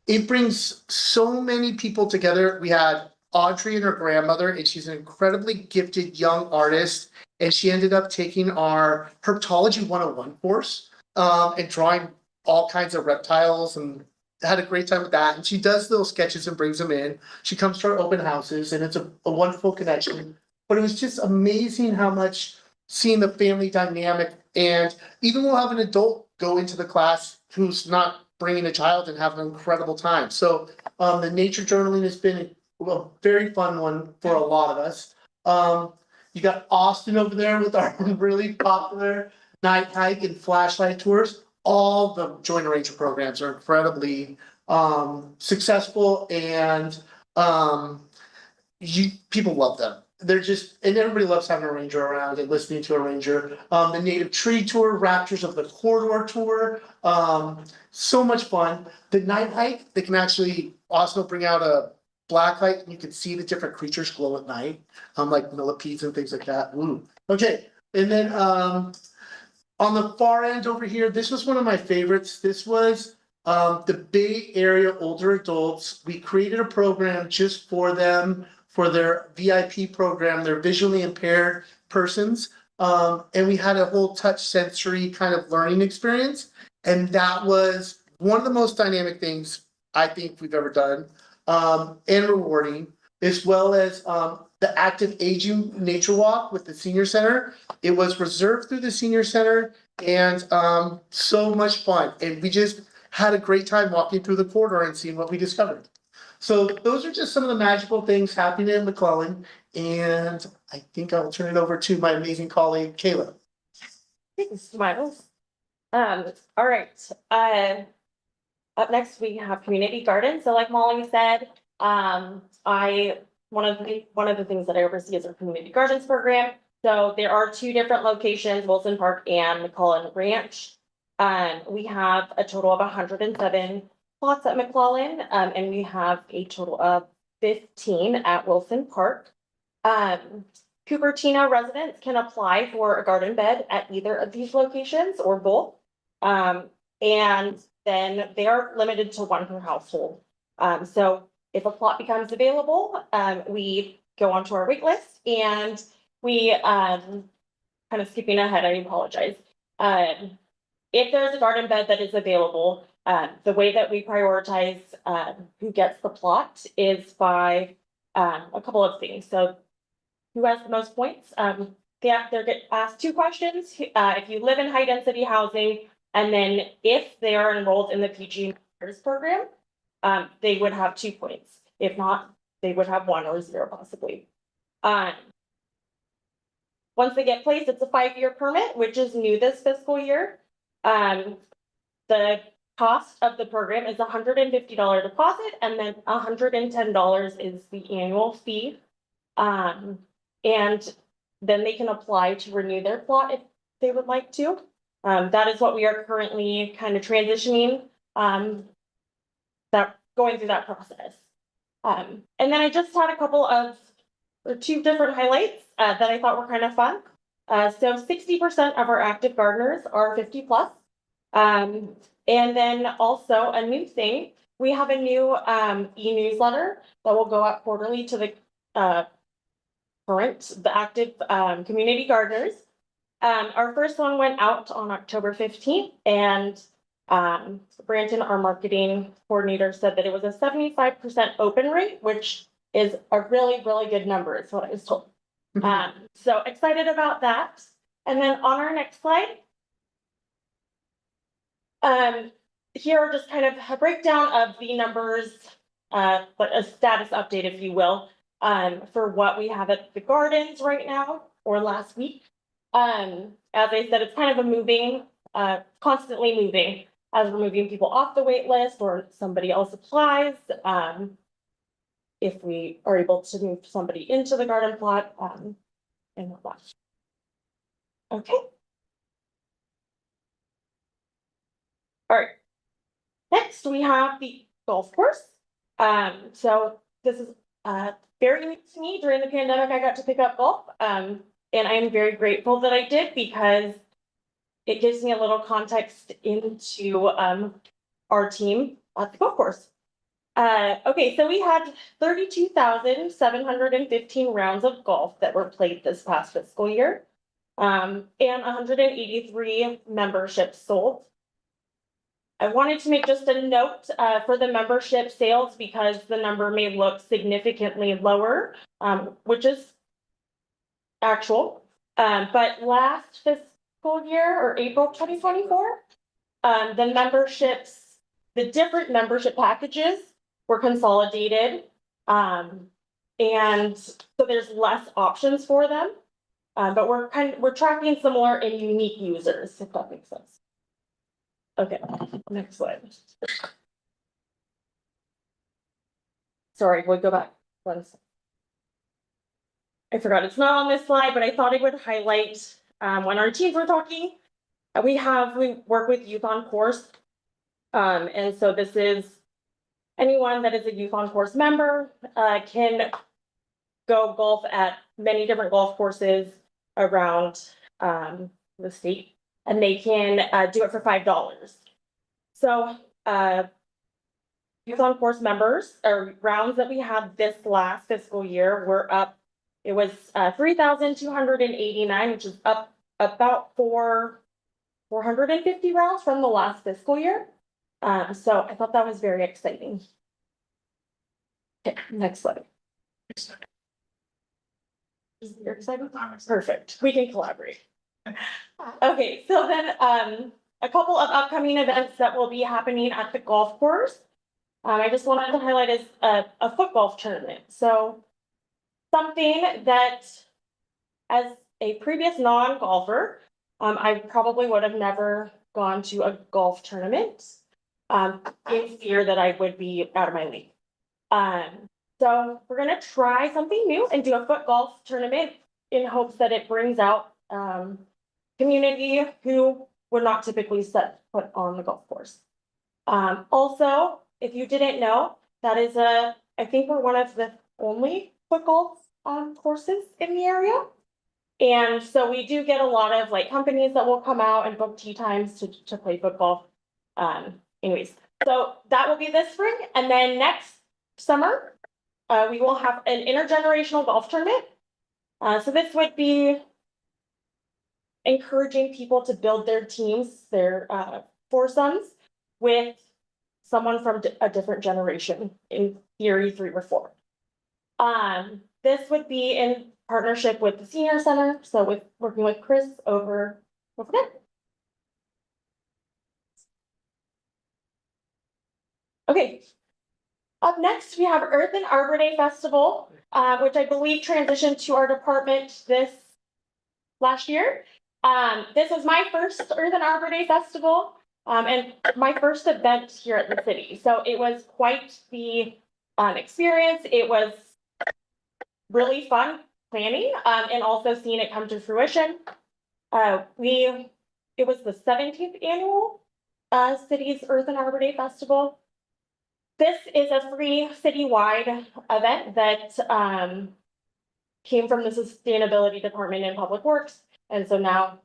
It brings so many people together. We had Audrey and her grandmother, and she's an incredibly gifted young artist. And she ended up taking our Herpetology 101 course and drawing all kinds of reptiles, and had a great time with that. And she does little sketches and brings them in. She comes to our open houses, and it's a wonderful connection. But it was just amazing how much seeing the family dynamic, and even we'll have an adult go into the class who's not bringing a child and have an incredible time. So the nature journaling has been a very fun one for a lot of us. You got Austin over there with our really popular night hike and flashlight tours. All the Join a Ranger programs are incredibly successful, and people love them. They're just, and everybody loves having a ranger around and listening to a ranger. The native tree tour, Raptors of the Corridor tour, so much fun. The night hike, they can actually also bring out a black light, and you can see the different creatures glow at night, like millipedes and things like that. Ooh. Okay, and then on the far end over here, this was one of my favorites. This was the Bay Area older adults. We created a program just for them, for their VIP program, their visually impaired persons. And we had a whole touch sensory kind of learning experience. And that was one of the most dynamic things I think we've ever done, and rewarding, as well as the active aging nature walk with the senior center. It was reserved through the senior center, and so much fun. And we just had a great time walking through the corridor and seeing what we discovered. So those are just some of the magical things happening in McClellan. And I think I'll turn it over to my amazing colleague, Kayla. Smiles. All right. Up next, we have community gardens. So like Molly said, one of the things that I oversee is our community gardens program. So there are two different locations, Wilson Park and McClellan Ranch. We have a total of 107 plots at McClellan, and we have a total of 15 at Wilson Park. Cupertino residents can apply for a garden bed at either of these locations or both. And then they are limited to one per household. So if a plot becomes available, we go onto our wait list, and we kind of skipping ahead, I apologize. If there's a garden bed that is available, the way that we prioritize who gets the plot is by a couple of things. So who has the most points? They get asked two questions. If you live in high density housing, and then if they are enrolled in the PG program, they would have 2 points. If not, they would have 1 or 0 possibly. Once they get placed, it's a 5-year permit, which is new this fiscal year. The cost of the program is $150 deposit, and then $110 is the annual fee. And then they can apply to renew their plot if they would like to. That is what we are currently kind of transitioning, that going through that process. And then I just had a couple of, or two different highlights that I thought were kind of fun. So 60% of our active gardeners are 50 plus. And then also a new thing, we have a new e-newsletter that will go out quarterly to the the active community gardeners. Our first one went out on October 15th, and Branton, our marketing coordinator, said that it was a 75% open rate, which is a really, really good number, is what I was told. So excited about that. And then on our next slide, here are just kind of a breakdown of the numbers, but a status update, if you will, for what we have at the gardens right now or last week. As I said, it's kind of a moving, constantly moving as we're moving people off the wait list or somebody else applies. If we are able to move somebody into the garden plot, and whatnot. Okay. All right. Next, we have the golf course. So this is very new to me. During the pandemic, I got to pick up golf. And I am very grateful that I did, because it gives me a little context into our team at the golf course. Okay, so we had 32,715 rounds of golf that were played this past fiscal year, and 183 memberships sold. I wanted to make just a note for the membership sales, because the number may look significantly lower, which is actual. But last fiscal year, or April 2024, the memberships, the different membership packages were consolidated. And so there's less options for them. But we're tracking similar and unique users, if that makes sense. Okay, next slide. Sorry, we'll go back one second. I forgot it's not on this slide, but I thought I would highlight when our teams were talking. We work with Youth on Course. And so this is anyone that is a Youth on Course member can go golf at many different golf courses around the state, and they can do it for $5. So Youth on Course members, or rounds that we had this last fiscal year, were up. It was 3,289, which is up about 450 rounds from the last fiscal year. So I thought that was very exciting. Okay, next slide. You're excited? Perfect. We can collaborate. Okay, so then a couple of upcoming events that will be happening at the golf course. I just wanted to highlight is a foot golf tournament. So something that, as a previous non-golfer, I probably would have never gone to a golf tournament in fear that I would be out of my league. So we're gonna try something new and do a foot golf tournament in hopes that it brings out community who would not typically set foot on the golf course. Also, if you didn't know, that is I think we're one of the only foot golf courses in the area. And so we do get a lot of like companies that will come out and book tee times to play foot golf. Anyways, so that will be this spring, and then next summer, we will have an intergenerational golf tournament. So this would be encouraging people to build their teams, their foursomes, with someone from a different generation, in theory 3 or 4. This would be in partnership with the Senior Center, so with working with Chris over there. Okay. Up next, we have Earth and Arbor Day Festival, which I believe transitioned to our department last year. This was my first Earth and Arbor Day Festival. and my first event here at the city. So it was quite the experience. It was really fun planning and also seeing it come to fruition. It was the 17th annual City's Earth and Arbor Day Festival. This is a free citywide event that came from the Sustainability Department in Public Works. And so now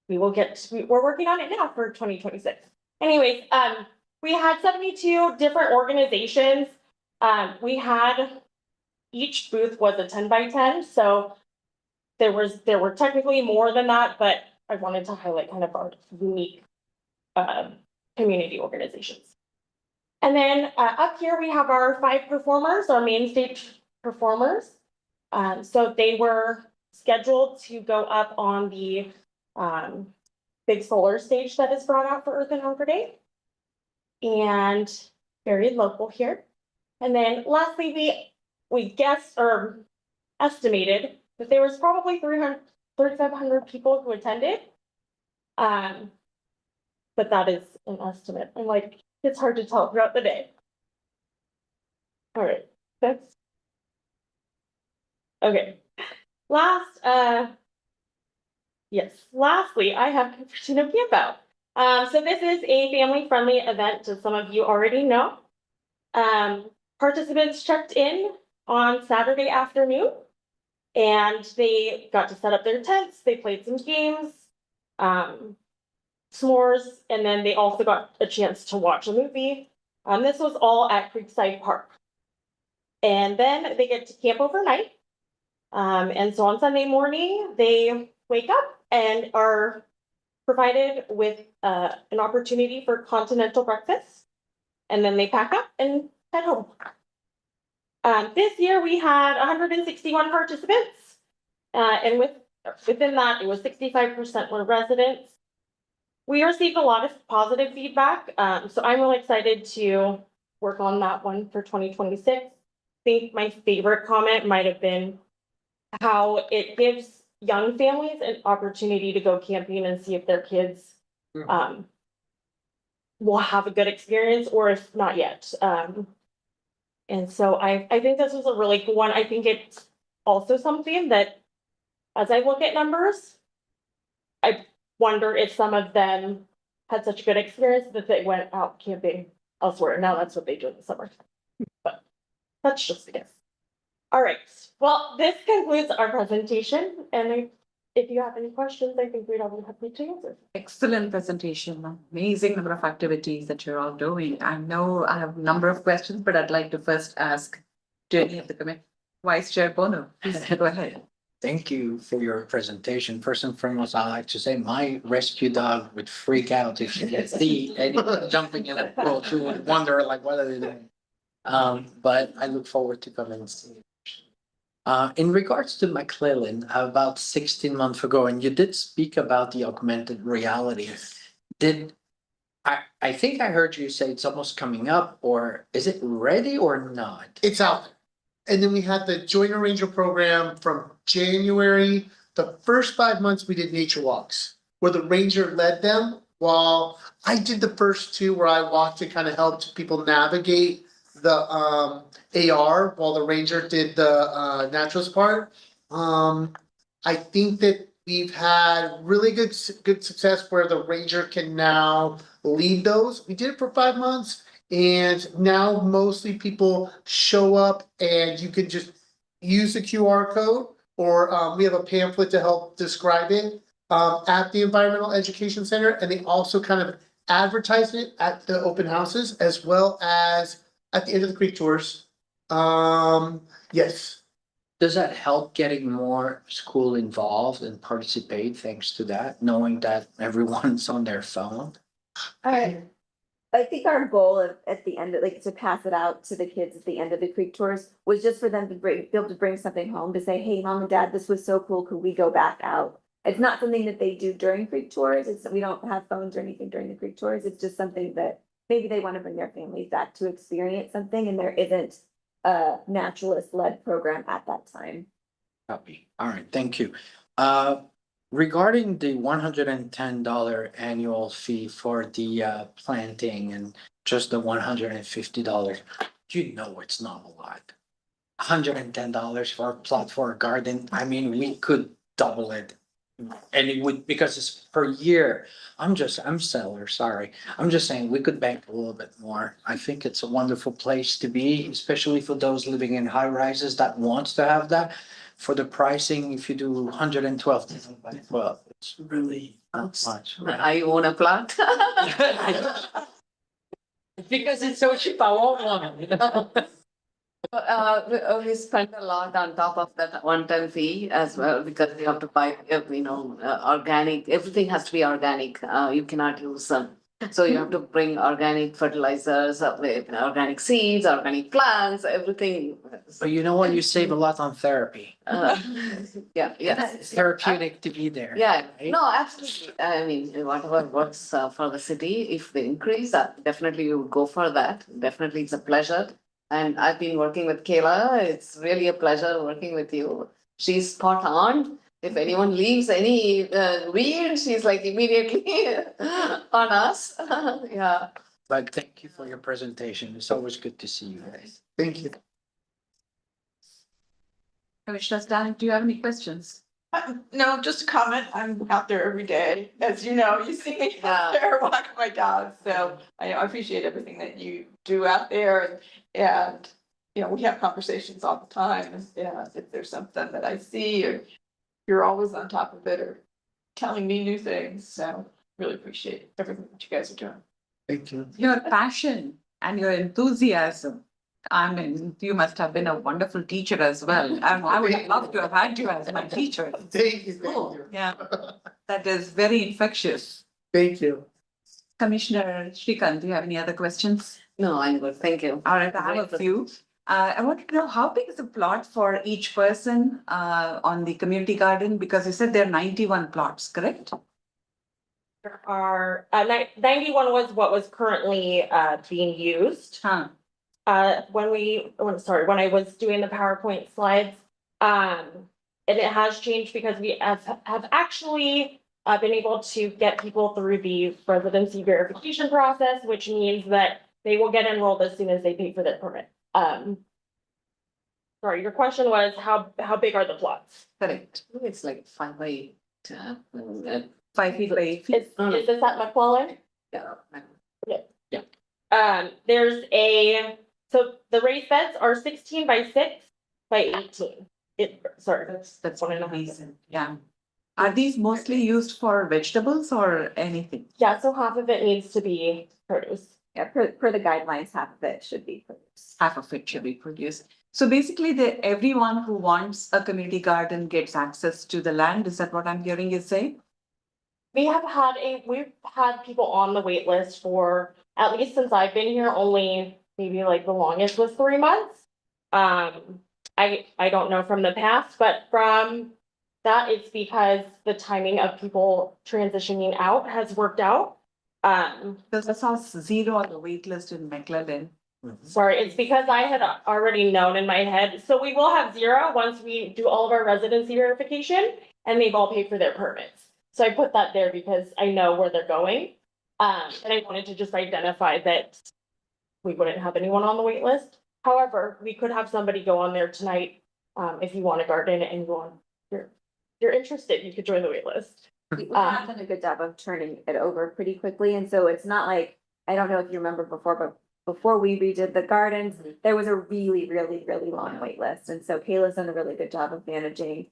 we're working on it now for 2026. Anyways, we had 72 different organizations. Each booth was a 10 by 10, so there were technically more than that, but I wanted to highlight kind of our unique community organizations. And then up here we have our 5 performers, our main stage performers. So they were scheduled to go up on the big solar stage that is brought out for Earth and Arbor Day. And very local here. And then lastly, we guessed or estimated that there was probably 3,500 people who attended. But that is an estimate. And like, it's hard to tell throughout the day. All right, that's. Okay, lastly, I have Cupertino Camp Out. So this is a family-friendly event, as some of you already know. Participants checked in on Saturday afternoon and they got to set up their tents, they played some games, s'mores, and then they also got a chance to watch a movie. This was all at Creekside Park. And then they get to camp overnight. And so on Sunday morning, they wake up and are provided with an opportunity for continental breakfast. And then they pack up and head home. This year we had 161 participants, and within that, it was 65% were residents. We received a lot of positive feedback, so I'm really excited to work on that one for 2026. I think my favorite comment might have been how it gives young families an opportunity to go camping and see if their kids will have a good experience or if not yet. And so I think this was a really cool one. I think it's also something that, as I look at numbers, I wonder if some of them had such a good experience that they went out camping elsewhere. Now that's what they do in the summer. But that's just a guess. All right, well, this concludes our presentation. And if you have any questions, I think we'd all be happy to answer. Excellent presentation, amazing number of activities that you're all doing. I know I have a number of questions, but I'd like to first ask to any of the committee. Vice Chair Bono, please go ahead. Thank you for your presentation. First and foremost, I like to say my rescue dog would freak out if she gets see anyone jumping in a pool. She would wonder like, what are they doing? But I look forward to coming and seeing. In regards to McClellan, about 16 months ago, and you did speak about the augmented reality. I think I heard you say it's almost coming up, or is it ready or not? It's out there. And then we had the Joint Ranger program from January. The first 5 months we did nature walks where the ranger led them, while I did the first 2 where I walked to kind of help people navigate the AR while the ranger did the naturalist part. I think that we've had really good success where the ranger can now lead those. We did it for 5 months. And now mostly people show up and you can just use the QR code, or we have a pamphlet to help describe it at the Environmental Education Center. And they also kind of advertise it at the open houses as well as at the end of the creek tours. Yes. Does that help getting more school involved and participate thanks to that, knowing that everyone's on their phone? I think our goal at the end, like to pass it out to the kids at the end of the creek tours, was just for them to be able to bring something home to say, hey, mom and dad, this was so cool. Could we go back out? It's not something that they do during creek tours. We don't have phones or anything during the creek tours. It's just something that maybe they want to bring their families back to experience something, and there isn't a naturalist led program at that time. Copy. All right, thank you. Regarding the $110 annual fee for the planting and just the $150, you know it's not a lot. $110 for a plot for a garden, I mean, we could double it. And it would, because it's per year. I'm seller, sorry. I'm just saying we could bank a little bit more. I think it's a wonderful place to be, especially for those living in high rises that wants to have that. For the pricing, if you do 112 divided by 12, it's really not much. I own a plot. Because it's so cheap, I won't want it. We spend a lot on top of that one-time fee as well, because you have to buy, organic, everything has to be organic. You cannot use so you have to bring organic fertilizers, organic seeds, organic plants, everything. But you know what? You save a lot on therapy. Yeah, yeah. It's therapeutic to be there. Yeah, right? no, absolutely. I mean, whatever works for the city, if they increase, definitely you would go for that. Definitely, it's a pleasure. And I've been working with Kayla. It's really a pleasure working with you. She's spot on. If anyone leaves any weed, she's like immediately on us. Yeah. But thank you for your presentation. It's always good to see you guys. Thank you. Commissioner Stan, do you have any questions? No, just a comment. I'm out there every day. As you know, you see me Yeah. out there walking my dog. So I appreciate everything that you do out there. And, we have conversations all the time. And, if there's something that I see, or you're always on top of it or telling me new things. So really appreciate everything that you guys are doing. Thank you. Your passion and your enthusiasm. I mean, you must have been a wonderful teacher as well. And I would love to have had you as my teacher. Thank you. Thank you. Yeah, that is very infectious. Thank you. Commissioner Shrikant, do you have any other questions? No, I'm good. Thank you. All right, I have a few. I want to know how big is the plot for each person on the community garden? Because you said there are 91 plots, correct? There are, 91 was what was currently being used. Huh. When I was doing the PowerPoint slides, and it has changed because we have actually been able to get people through the residency verification process, which means that they will get enrolled as soon as they pay for their permit. Sorry, your question was how big are the plots? Correct. It's like 5 by 8. 5 feet by 8 feet. Is this at McClellan? Yeah. There's so the raised beds are 16 by 6 by 18. That's one and a half. amazing. Yeah. Are these mostly used for vegetables or anything? Yeah, so half of it needs to be produce. Yeah, per the guidelines, half of it should be produced. Half of it should be produced. So basically, everyone who wants a community garden gets access to the land. Is that what I'm hearing you say? We've had people on the wait list for, at least since I've been here, only maybe like the longest was 3 months. I don't know from the past, but from that, it's because the timing of people transitioning out has worked out. Because I saw 0 on the wait list in McClellan. Sorry, it's because I had already known in my head. So we will have 0 once we do all of our residency verification and they've all paid for their permits. So I put that there because I know where they're going. And I wanted to just identify that we wouldn't have anyone on the wait list. However, we could have somebody go on there tonight. If you want a garden and you're interested, you could join the wait list. We have done a good job of turning it over pretty quickly, and so it's not like, I don't know if you remember before, but before we redid the gardens, there was a really, really, really long wait list, and so Kayla's done a really good job of managing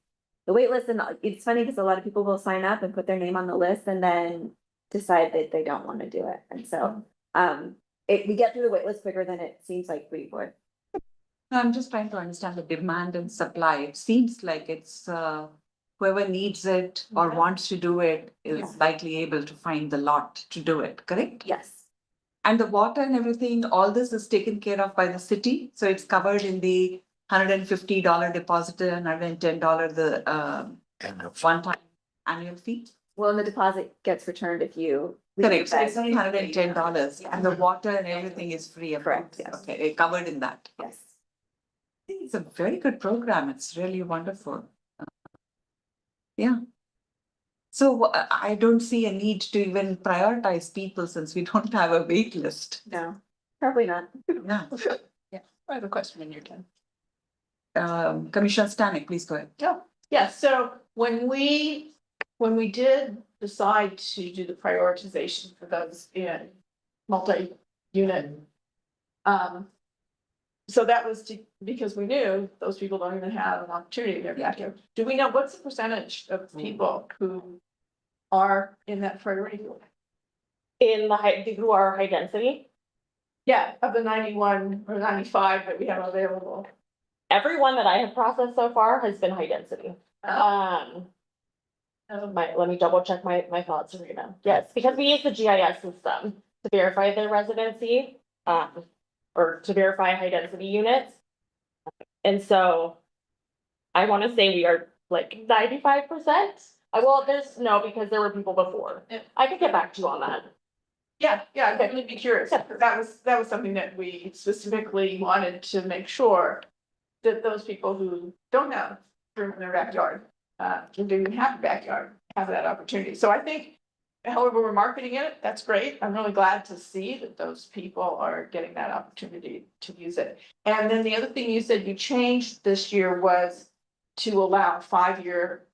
the wait list. And it's funny because a lot of people will sign up and put their name on the list and then decide that they don't want to do it, and so we get through the wait list quicker than it seems like we would. I'm just trying to understand the demand and supply. It seems like it's whoever needs it or wants to do it is likely able to find the lot to do it, correct? Yes. And the water and everything, all this is taken care of by the city, so it's covered in the $150 deposit and $110 the one-time annual fee. Well, and the deposit gets returned if you. Correct, so it's only $110 and the water and everything is free. Correct, yes. Okay, covered in that. Yes. I think it's a very good program. It's really wonderful. Yeah. So I don't see a need to even prioritize people since we don't have a wait list. No, probably not. Yeah. I have a question when you're done. Commissioner Stanek, please go ahead. Yeah, so when we did decide to do the prioritization for those in multi-unit. So that was because we knew those people don't even have an opportunity to get here. Do we know what's the percentage of people who are in that priority group? In who are high density, Yeah, of the 91 or 95 that we have available. everyone that I have processed so far has been high density. Let me double check my thoughts, Serena. Yes, because we use the GIS system to verify their residency, or to verify high density units. And so I want to say we are like 95%. Well, there's no, because there were people before. I could get back to you on that. Yeah, I'd really be curious. That was something that we specifically wanted to make sure that those people who don't have room in their backyard, don't even have a backyard, have that opportunity. So I think, however we're marketing it, that's great. I'm really glad to see that those people are getting that opportunity to use it. And then the other thing you said you changed this year was to allow a 5-year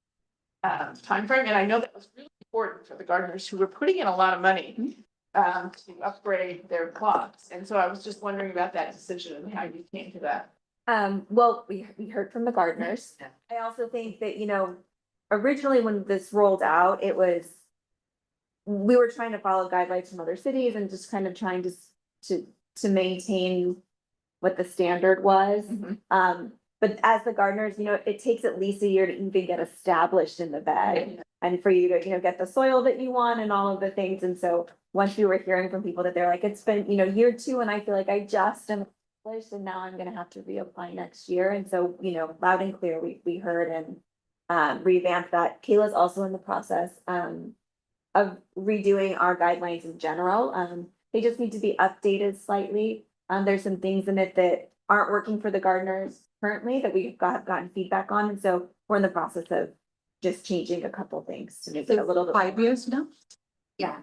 timeframe, and I know that was really important for the gardeners who were putting in a lot of money to upgrade their plots. And so I was just wondering about that decision and how you came to that. Well, we heard from the gardeners. I also think that, originally when this rolled out, we were trying to follow guidelines from other cities and just kind of trying to maintain what the standard was. But as the gardeners, it takes at least a year to even get established in the bed and for you to, get the soil that you want and all of the things. And so once we were hearing from people that they're like, it's been, year 2 and I feel like I just am established and now I'm gonna have to reapply next year. And so, loud and clear, we heard and revamped that. Kayla's also in the process of redoing our guidelines in general. They just need to be updated slightly. There's some things in it that aren't working for the gardeners currently that we've gotten feedback on. And so we're in the process of just changing a couple things to make it a little bit. 5 years now? Yeah.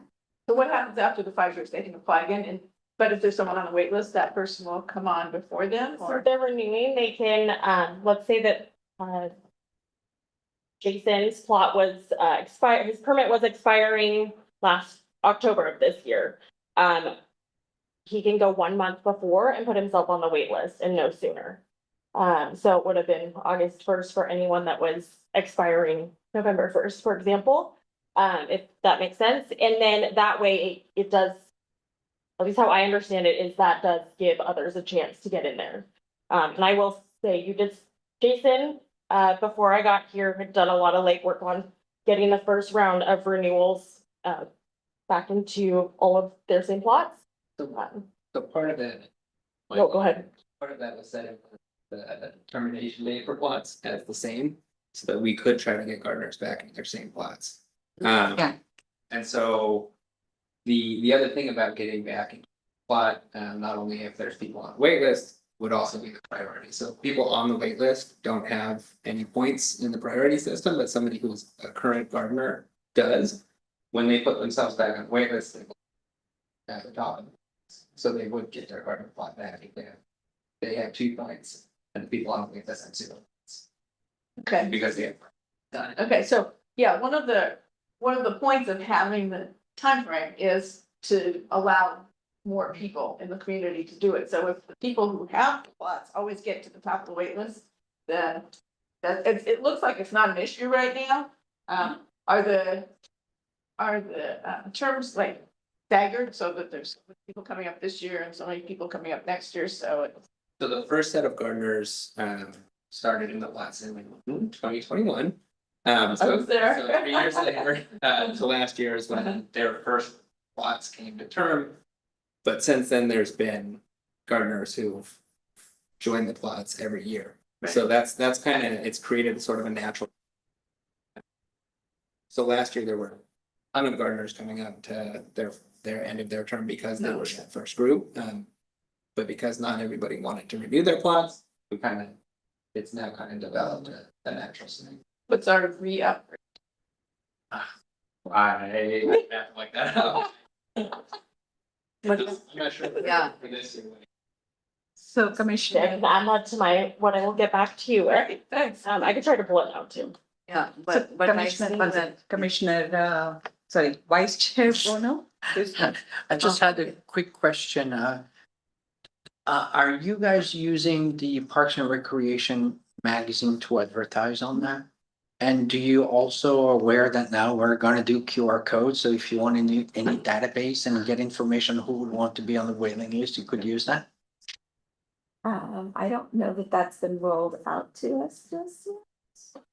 So what happens after the 5 years? They can apply again, but if there's someone on the wait list, that person will come on before them, So or? if they're renewing, they can, let's say that, Jason's plot was, his permit was expiring last October of this year. He can go 1 month before and put himself on the wait list and no sooner. So it would have been August 1st for anyone that was expiring November 1st, for example. If that makes sense. And then that way it does, at least how I understand it, is that does give others a chance to get in there. And I will say Jason, before I got here, had done a lot of legwork on getting the first round of renewals, back into all of their same plots. So part of it. No, go ahead. Part of that was setting the termination date for plots as the same, so that we could try to get gardeners back in their same plots. Yeah. And so the other thing about getting back in plot, not only if there's people on the wait list, would also be the priority. So people on the wait list don't have any points in the priority system, but somebody who's a current gardener does. When they put themselves back on the wait list, they go at the top. So they would get their garden plot back if they have 2 points, and the people on the wait list have 0 points. Okay. Because they have done it. Okay, so, yeah, one of the points of having the time frame is to allow more people in the community to do it. So if the people who have plots always get to the top of the wait list, then it looks like it's not an issue right now. Are the terms like staggered so that there's so many people coming up this year and so many people coming up next year, so the first set of gardeners started in the lots in 2021. I was there. So 3 years later, so last year is when their first plots came to term. But since then, there's been gardeners who've joined the plots every year. So that's kind of, it's created sort of a natural. So last year there were a ton of gardeners coming up to their end of their term because they were that first group. But because not everybody wanted to renew their plots, it's now kind of developed a natural thing. what's our re-up? I have to like that out. But, I'm not sure. yeah. For this year. So Yeah, Commissioner, I can add that to my, what I will get back to you with. Right, thanks. I could try to pull it out too. Yeah, so but I Commissioner, think one that, second. Commissioner, sorry, Vice Chair Bono? I just had a quick question. Are you guys using the Parks and Recreation magazine to advertise on that? And do you also aware that now we're gonna do QR codes? So if you want any database and get information who would want to be on the waiting list, you could use that? I don't know that that's been rolled out to us just yet.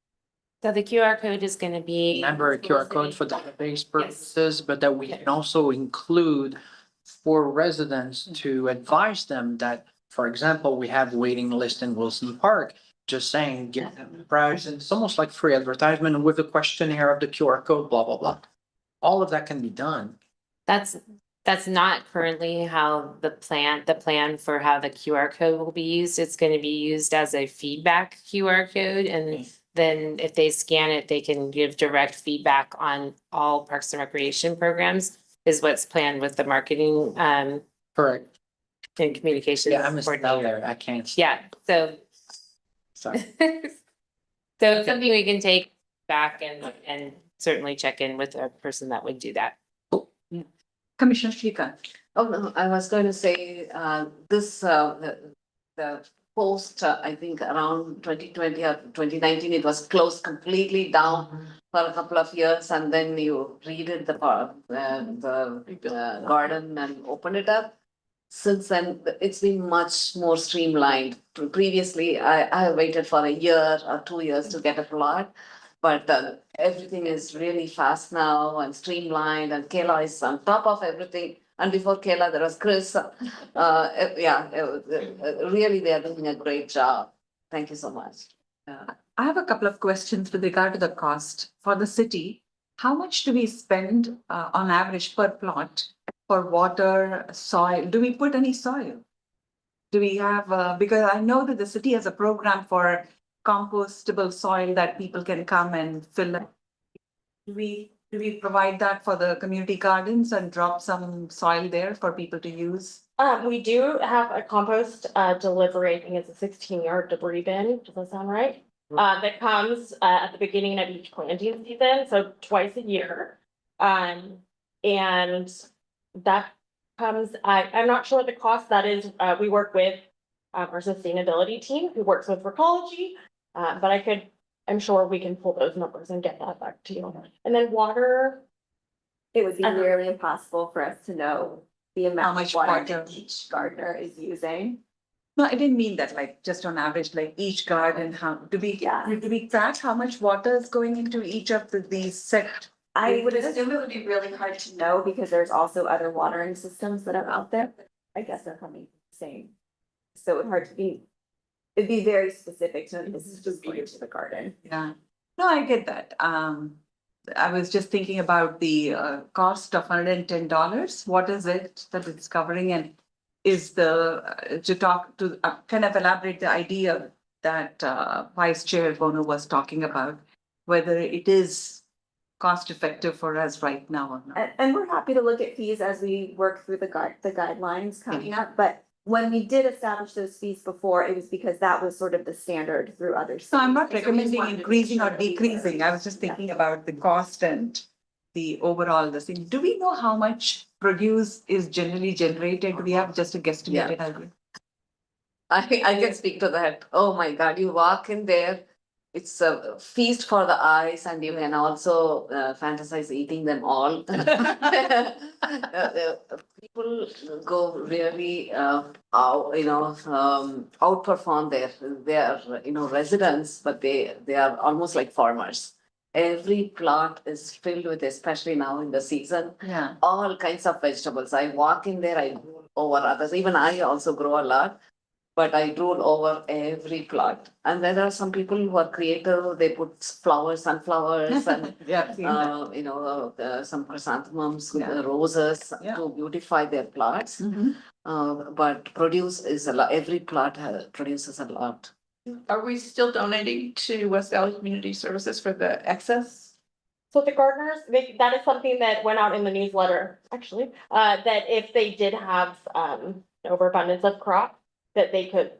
So the QR code is gonna be. Remember a QR code for database purposes, but that we can also include for residents to advise them that, for example, we have waiting list in Wilson Park. Just saying, give them a price, and it's almost like free advertisement with a questionnaire of the QR code, blah, blah, blah. All of that can be done. That's not currently how the plan for how the QR code will be used. It's gonna be used as a feedback QR code, and then if they scan it, they can give direct feedback on all Parks and Recreation programs, is what's planned with the marketing Correct. and communications. Yeah, I'm a coordinator. speller. I can't. Yeah, so Sorry. so it's something we can take back and certainly check in with a person that would do that. Commissioner Shrikant. oh no, I was going to say, this, the post, I think around 2020 or 2019, it was closed completely down for a couple of years, and then you redid the garden and opened it up. Since then, it's been much more streamlined. Previously, I waited for a year or 2 years to get a plot. But everything is really fast now and streamlined, and Kayla is on top of everything. And before Kayla, there was Chris. Really, they are doing a great job. Thank you so much. I have a couple of questions with regard to the cost for the city. How much do we spend on average per plot for water, soil? Do we put any soil? Do we have, because I know that the city has a program for compostable soil that people can come and fill up. Do we provide that for the community gardens and drop some soil there for people to use? We do have a compost delivery, I think it's a 16-yard debris bin, does that sound right? That comes at the beginning of each planting season, so twice a year. And that comes, I'm not sure what the cost that is. We work with our sustainability team who works with Recology. But I'm sure we can pull those numbers and get that back to you. And then water, It would be Uh-huh. nearly impossible for us to know the How amount much of water water? that each gardener is using. No, I didn't mean that, like, just on average, like each garden, how, do we track how much water is going into each of these set? I would assume it would be really hard to know because there's also other watering systems that are out there. I guess they're coming from the same. So it'd it'd be very specific to this is just going to the garden. Yeah, no, I get that. I was just thinking about the cost of $110. What is it that it's covering, and is to talk to kind of elaborate the idea that Vice Chair Bono was talking about, whether it is cost effective for us right now or not. And we're happy to look at fees as we work through the guidelines coming up, but when we did establish those fees before, it was because that was sort of the standard through other. So I'm not cities. So we just recommending wanted to make increasing or sure that we were- decreasing. I was just thinking about the cost and the overall, the thing. Do we know how much produce is generally generated? Do we have just a guesstimated idea? I can speak to that. Oh my God, you walk in there, it's a feast for the eyes, and you can also fantasize eating them all. People go really, outperform their residents, but they are almost like farmers. Every plot is filled with, especially now in the season, Yeah. all kinds of vegetables. I walk in there, I drool over others. Even I also grow a lot, but I drool over every plot. And then there are some people who are creative. They put flowers, sunflowers, and Yeah, I've seen that. some chrysanthemums, Yeah. roses Yeah. to beautify their plots. Mhm. But produce is a lot. Every plot produces a lot. Are we still donating to West Valley Community Services for the excess So the gardeners, that is something that went out in the newsletter, actually, that if they did have, overabundance of crop, that they could,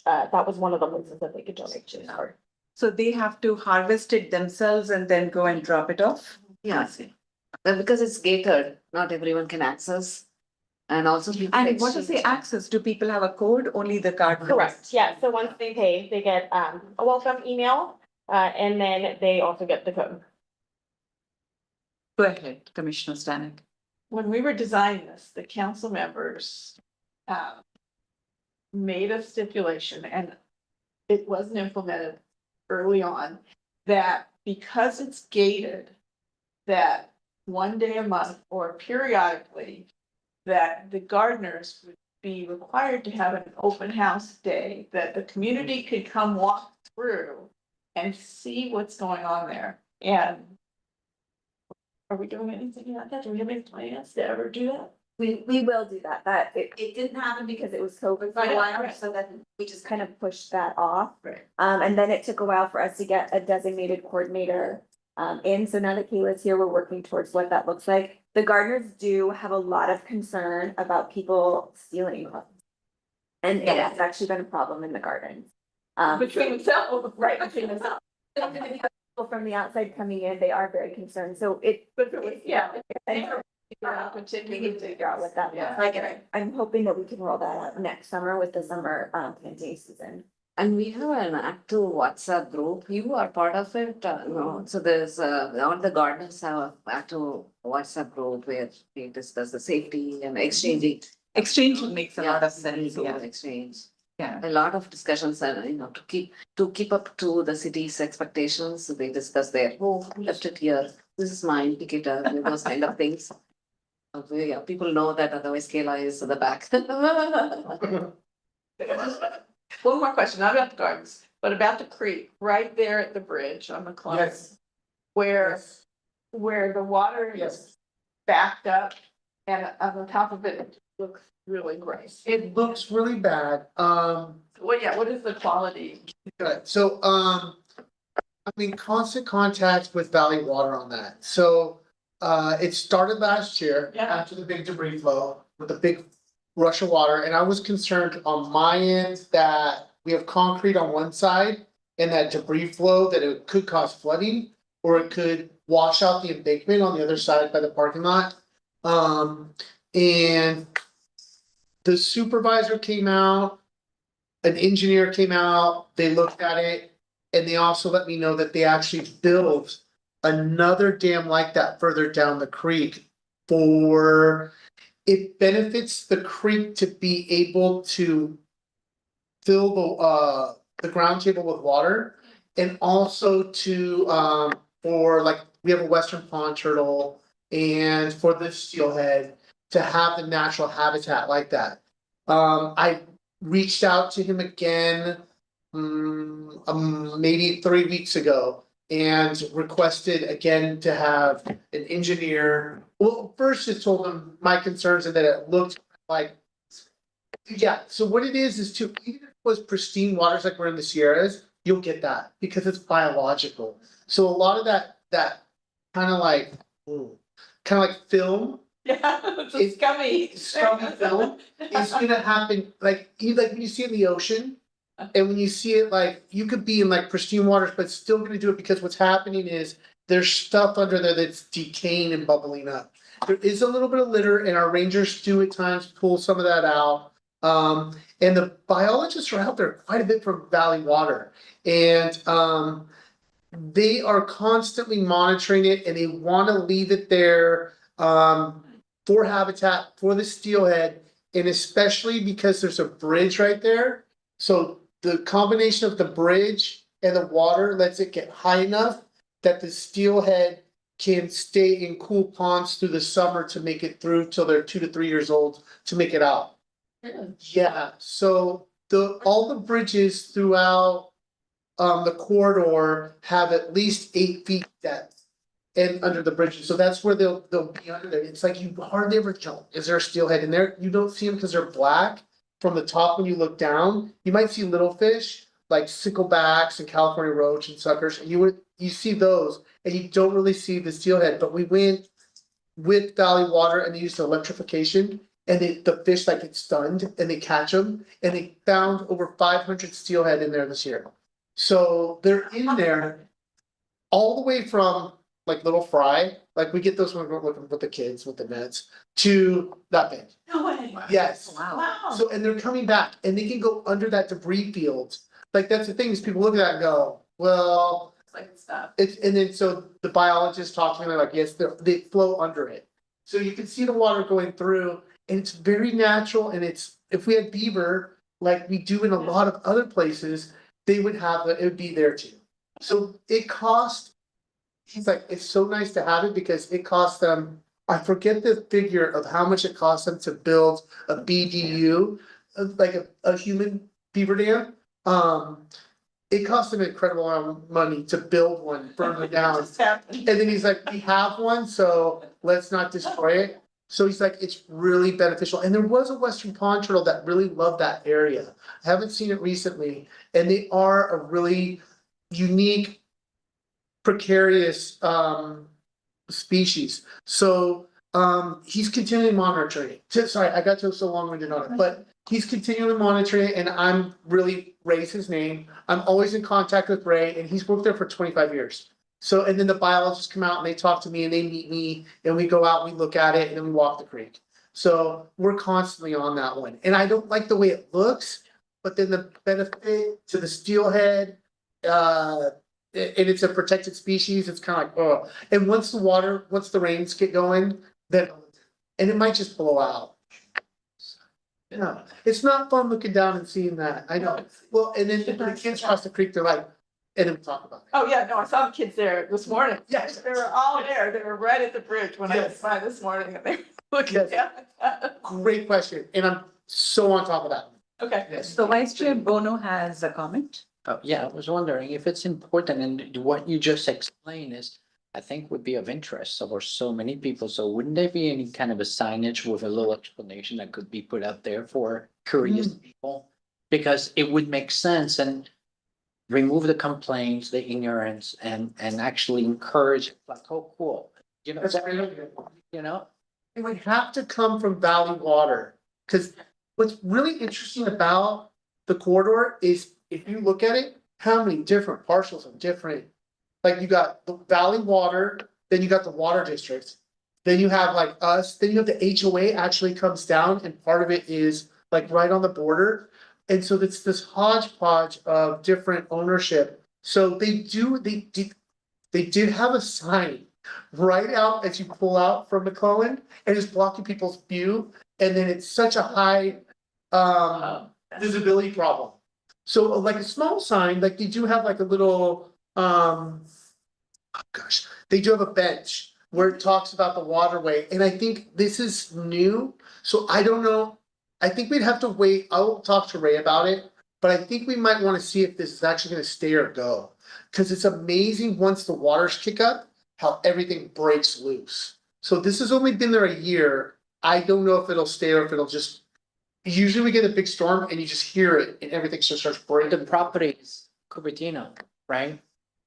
that was one of the places that they could donate to. So they have to harvest it themselves and then go and drop it off? Yeah, but because it's gated, not everyone can access. And also. people And what does the exchange. access? Do people have a code? Only the gardeners? Correct, yeah, so once they pay, they get, a welcome email, and then they also get the code. Go ahead, Commissioner Stanek. When we were designing this, the council members made a stipulation, and it wasn't implemented early on, that because it's gated, that one day a month or periodically, that the gardeners would be required to have an open house day, that the community could come walk through and see what's going on there. And are we doing anything like that? Do we have any plans to ever do that? We will do that. That it didn't happen because it was COVID for Right, a while, right. so then we just kind of pushed that off. Right. And then it took a while for us to get a designated coordinator in. So now that Kayla's here, we're working towards what that looks like. The gardeners do have a lot of concern about people stealing. And it has actually been a problem in the gardens. Between themselves. Right, between themselves. People from the outside coming in, they are very concerned. So it. But it was, yeah. We need to figure out what that looks like, and I'm hoping that we can roll that out next summer with the summer planting season. And we have an active WhatsApp group. You are part of it, no? So there's, all the gardeners have an active WhatsApp group where we discuss the safety and exchanging. Exchange makes a lot of Yeah, sense, yeah. exchange. Yeah. A lot of discussions and, to keep up to the city's expectations, they discuss their, oh, who left it here, this is my indicator, those kind of things. Yeah, people know that otherwise Kayla is at the back. One more question, not about the gardens, but about the creek, right there at the bridge on McClellan. Yes. Where the water is Yes. backed up and on top of it looks really gross. It looks really bad. What is the quality? Good. So, I'm in constant contact with Valley Water on that. So, it started last year Yeah. after the big debris flow with the big rush of water. And I was concerned on my end that we have concrete on one side and that debris flow, that it could cause flooding or it could wash out the embankment on the other side by the parking lot. And the supervisor came out, an engineer came out, they looked at it, and they also let me know that they actually built another dam like that further down the creek for, it benefits the creek to be able to fill the ground table with water, and also to, for like, we have a western pond turtle, and for the steelhead, to have the natural habitat like that. I reached out to him again, maybe 3 weeks ago, and requested again to have an engineer. Well, first just told him my concerns and that it looked like. Yeah, so what it is to, even if it was pristine waters like we're in the Sierras, you'll get that because it's biological. So a lot of that kind of like film. Yeah, it's scummy. Scummy film is gonna happen, like when you see it in the ocean. And when you see it, like, you could be in like pristine waters, but still gonna do it because what's happening is there's stuff under there that's decaying and bubbling up. There is a little bit of litter and our rangers do at times pull some of that out. And the biologists are out there quite a bit from Valley Water. And they are constantly monitoring it and they wanna leave it there for habitat, for the steelhead, and especially because there's a bridge right there. So the combination of the bridge and the water lets it get high enough that the steelhead can stay in cool ponds through the summer to make it through till they're 2 to 3 years old to make it out. Yeah, so all the bridges throughout the corridor have at least 8 feet depth. And under the bridges, so that's where they'll be under there. It's like you hardly ever jump. Is there a steelhead in there? You don't see them because they're black. From the top, when you look down, you might see little fish like sicklebacks and California roach and suckers, and you see those and you don't really see the steelhead, but we went with Valley Water and they used electrification and the fish like get stunned and they catch them and they found over 500 steelhead in there this year. So they're in there all the way from like little fry, like we get those when we're looking with the kids with the nets to that big. No way. Yes. Wow. So, and they're coming back and they can go under that debris field. Like, that's the thing is people look at that and go, well, It's like stuff. it's, and then so the biologists talk to me, they're like, yes, they flow under it. So you can see the water going through and it's very natural and it's, if we had beaver, like we do in a lot of other places, they would have, it would be there too. So it cost, he's like, it's so nice to have it because it cost them, I forget the figure of how much it cost them to build a BDU, like a human beaver dam. It cost them an incredible amount of money to build one further down. Just happened. And then he's like, we have one, so let's not destroy it. So he's like, it's really beneficial. And there was a Western pond turtle that really loved that area. I haven't seen it recently, and they are a really unique, precarious species. So he's continually monitoring it. Sorry, I got to so long-winded on it, but he's continually monitoring it, and I'm really Ray's his name. I'm always in contact with Ray, and he's worked there for 25 years. So, and then the biologists come out and they talk to me and they meet me and we go out, we look at it, and then we walk the creek. So we're constantly on that one. And I don't like the way it looks, but then the benefit to the steelhead, and it's a protected species, it's kind of like, oh. And once the rains get going, then, and it might just blow out. No, it's not fun looking down and seeing that, I know. Well, and then the kids cross the creek, they're like, and then we talk about it. Oh, yeah, no, I saw the kids there this morning. Yes. They were all there. They were right at the bridge when I was Yes. by this morning and they were looking Yes. down. Great question, and I'm so on top of that. Okay. Yes. So Vice Chair Bono has a comment. Yeah, I was wondering if it's important and what you just explained is, I think would be of interest for so many people. So wouldn't there be any kind of a signage with a little explanation that could be put out there for curious people? Because it would make sense and remove the complaints, the ignorance, and actually encourage, like, oh, cool. You know, That's really good. you know, It would have to come from Valley Water, because what's really interesting about the corridor is if you look at it, how many different parcels of different. Like you got the Valley Water, then you got the water districts, then you have like us, then you have the HOA actually comes down and part of it is like right on the border. And so it's this hodgepodge of different ownership. So they did have a sign right out as you pull out from McClellan and it's blocking people's view. And then it's such a high visibility problem. So like a small sign, like they do have like a little they do have a bench where it talks about the waterway. And I think this is new. So I don't know. I think we'd have to wait. I'll talk to Ray about it, but I think we might want to see if this is actually going to stay or go. Because it's amazing once the waters kick up, how everything breaks loose. So this has only been there a year. I don't know if it'll stay or if it'll just, usually we get a big storm and you just hear it and everything just starts the breaking. property is Cupertino, right?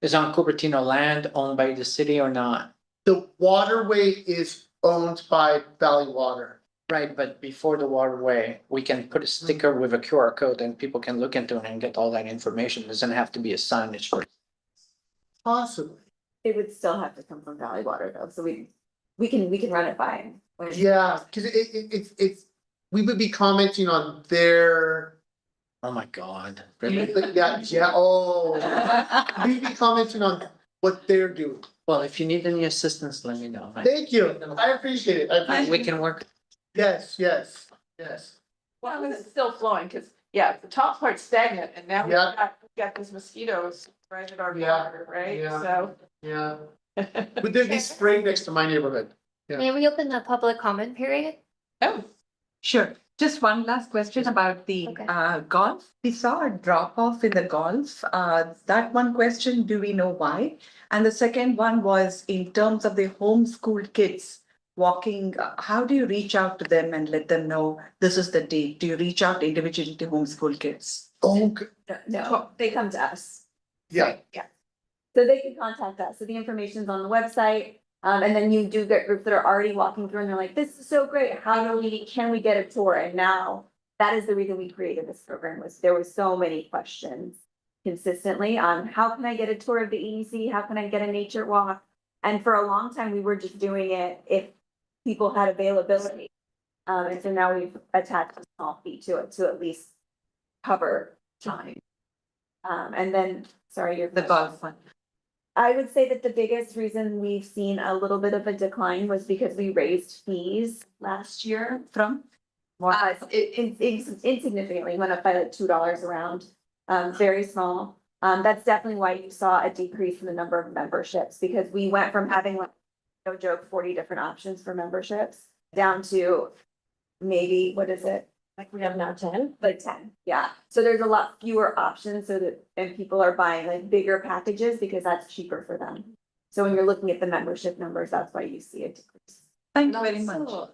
Is on Cupertino land owned by the city or not? The waterway is owned by Valley Water. Right, but before the waterway, we can put a sticker with a QR code and people can look into it and get all that information. Doesn't have to be a signage for. Possibly. It would still have to come from Valley Water though, so we can run it by. Yeah, because it's, we would be commenting on their. Oh my God. Yeah, oh, we'd be commenting on what they're doing. Well, if you need any assistance, let me know. Thank you, I appreciate it, We can work. yes. Well, it's still flowing because, yeah, the top part's stagnant and now Yeah. we've got these mosquitoes right at our Yeah. border, right? Yeah. So. Yeah. Would there be spring next to my neighborhood? Yeah. May we open the public comment period? Oh, Sure. Just one last question about the Okay. golf. We saw a drop off in the golf. That one question, do we know why? And the second one was in terms of the homeschooled kids walking, how do you reach out to them and let them know this is the date? Do you reach out individually to homeschool kids? Oh, No, they come to us. yeah, Yeah. So they can contact us. So the information's on the website. And then you do get groups that are already walking through and they're like, this is so great. Can we get a tour? And now that is the reason we created this program, was there were so many questions consistently on how can I get a tour of the EDC? How can I get a nature walk? And for a long time, we were just doing it if people had availability. And so now we've attached a small fee to it to at least cover time. And then, sorry, The golf one. I would say that the biggest reason we've seen a little bit of a decline was because we raised fees last year. From? Insignificantly, went up by like $2 around, very small. That's definitely why you saw a decrease in the number of memberships, because we went from having, like, no joke, 40 different options for memberships down to maybe, what is it? Like we have now 10. Like 10, yeah. So there's a lot fewer options, so that, and people are buying like bigger packages because that's cheaper for them. So when you're looking at the membership numbers, that's why you see a decrease. Thank you very much. Also,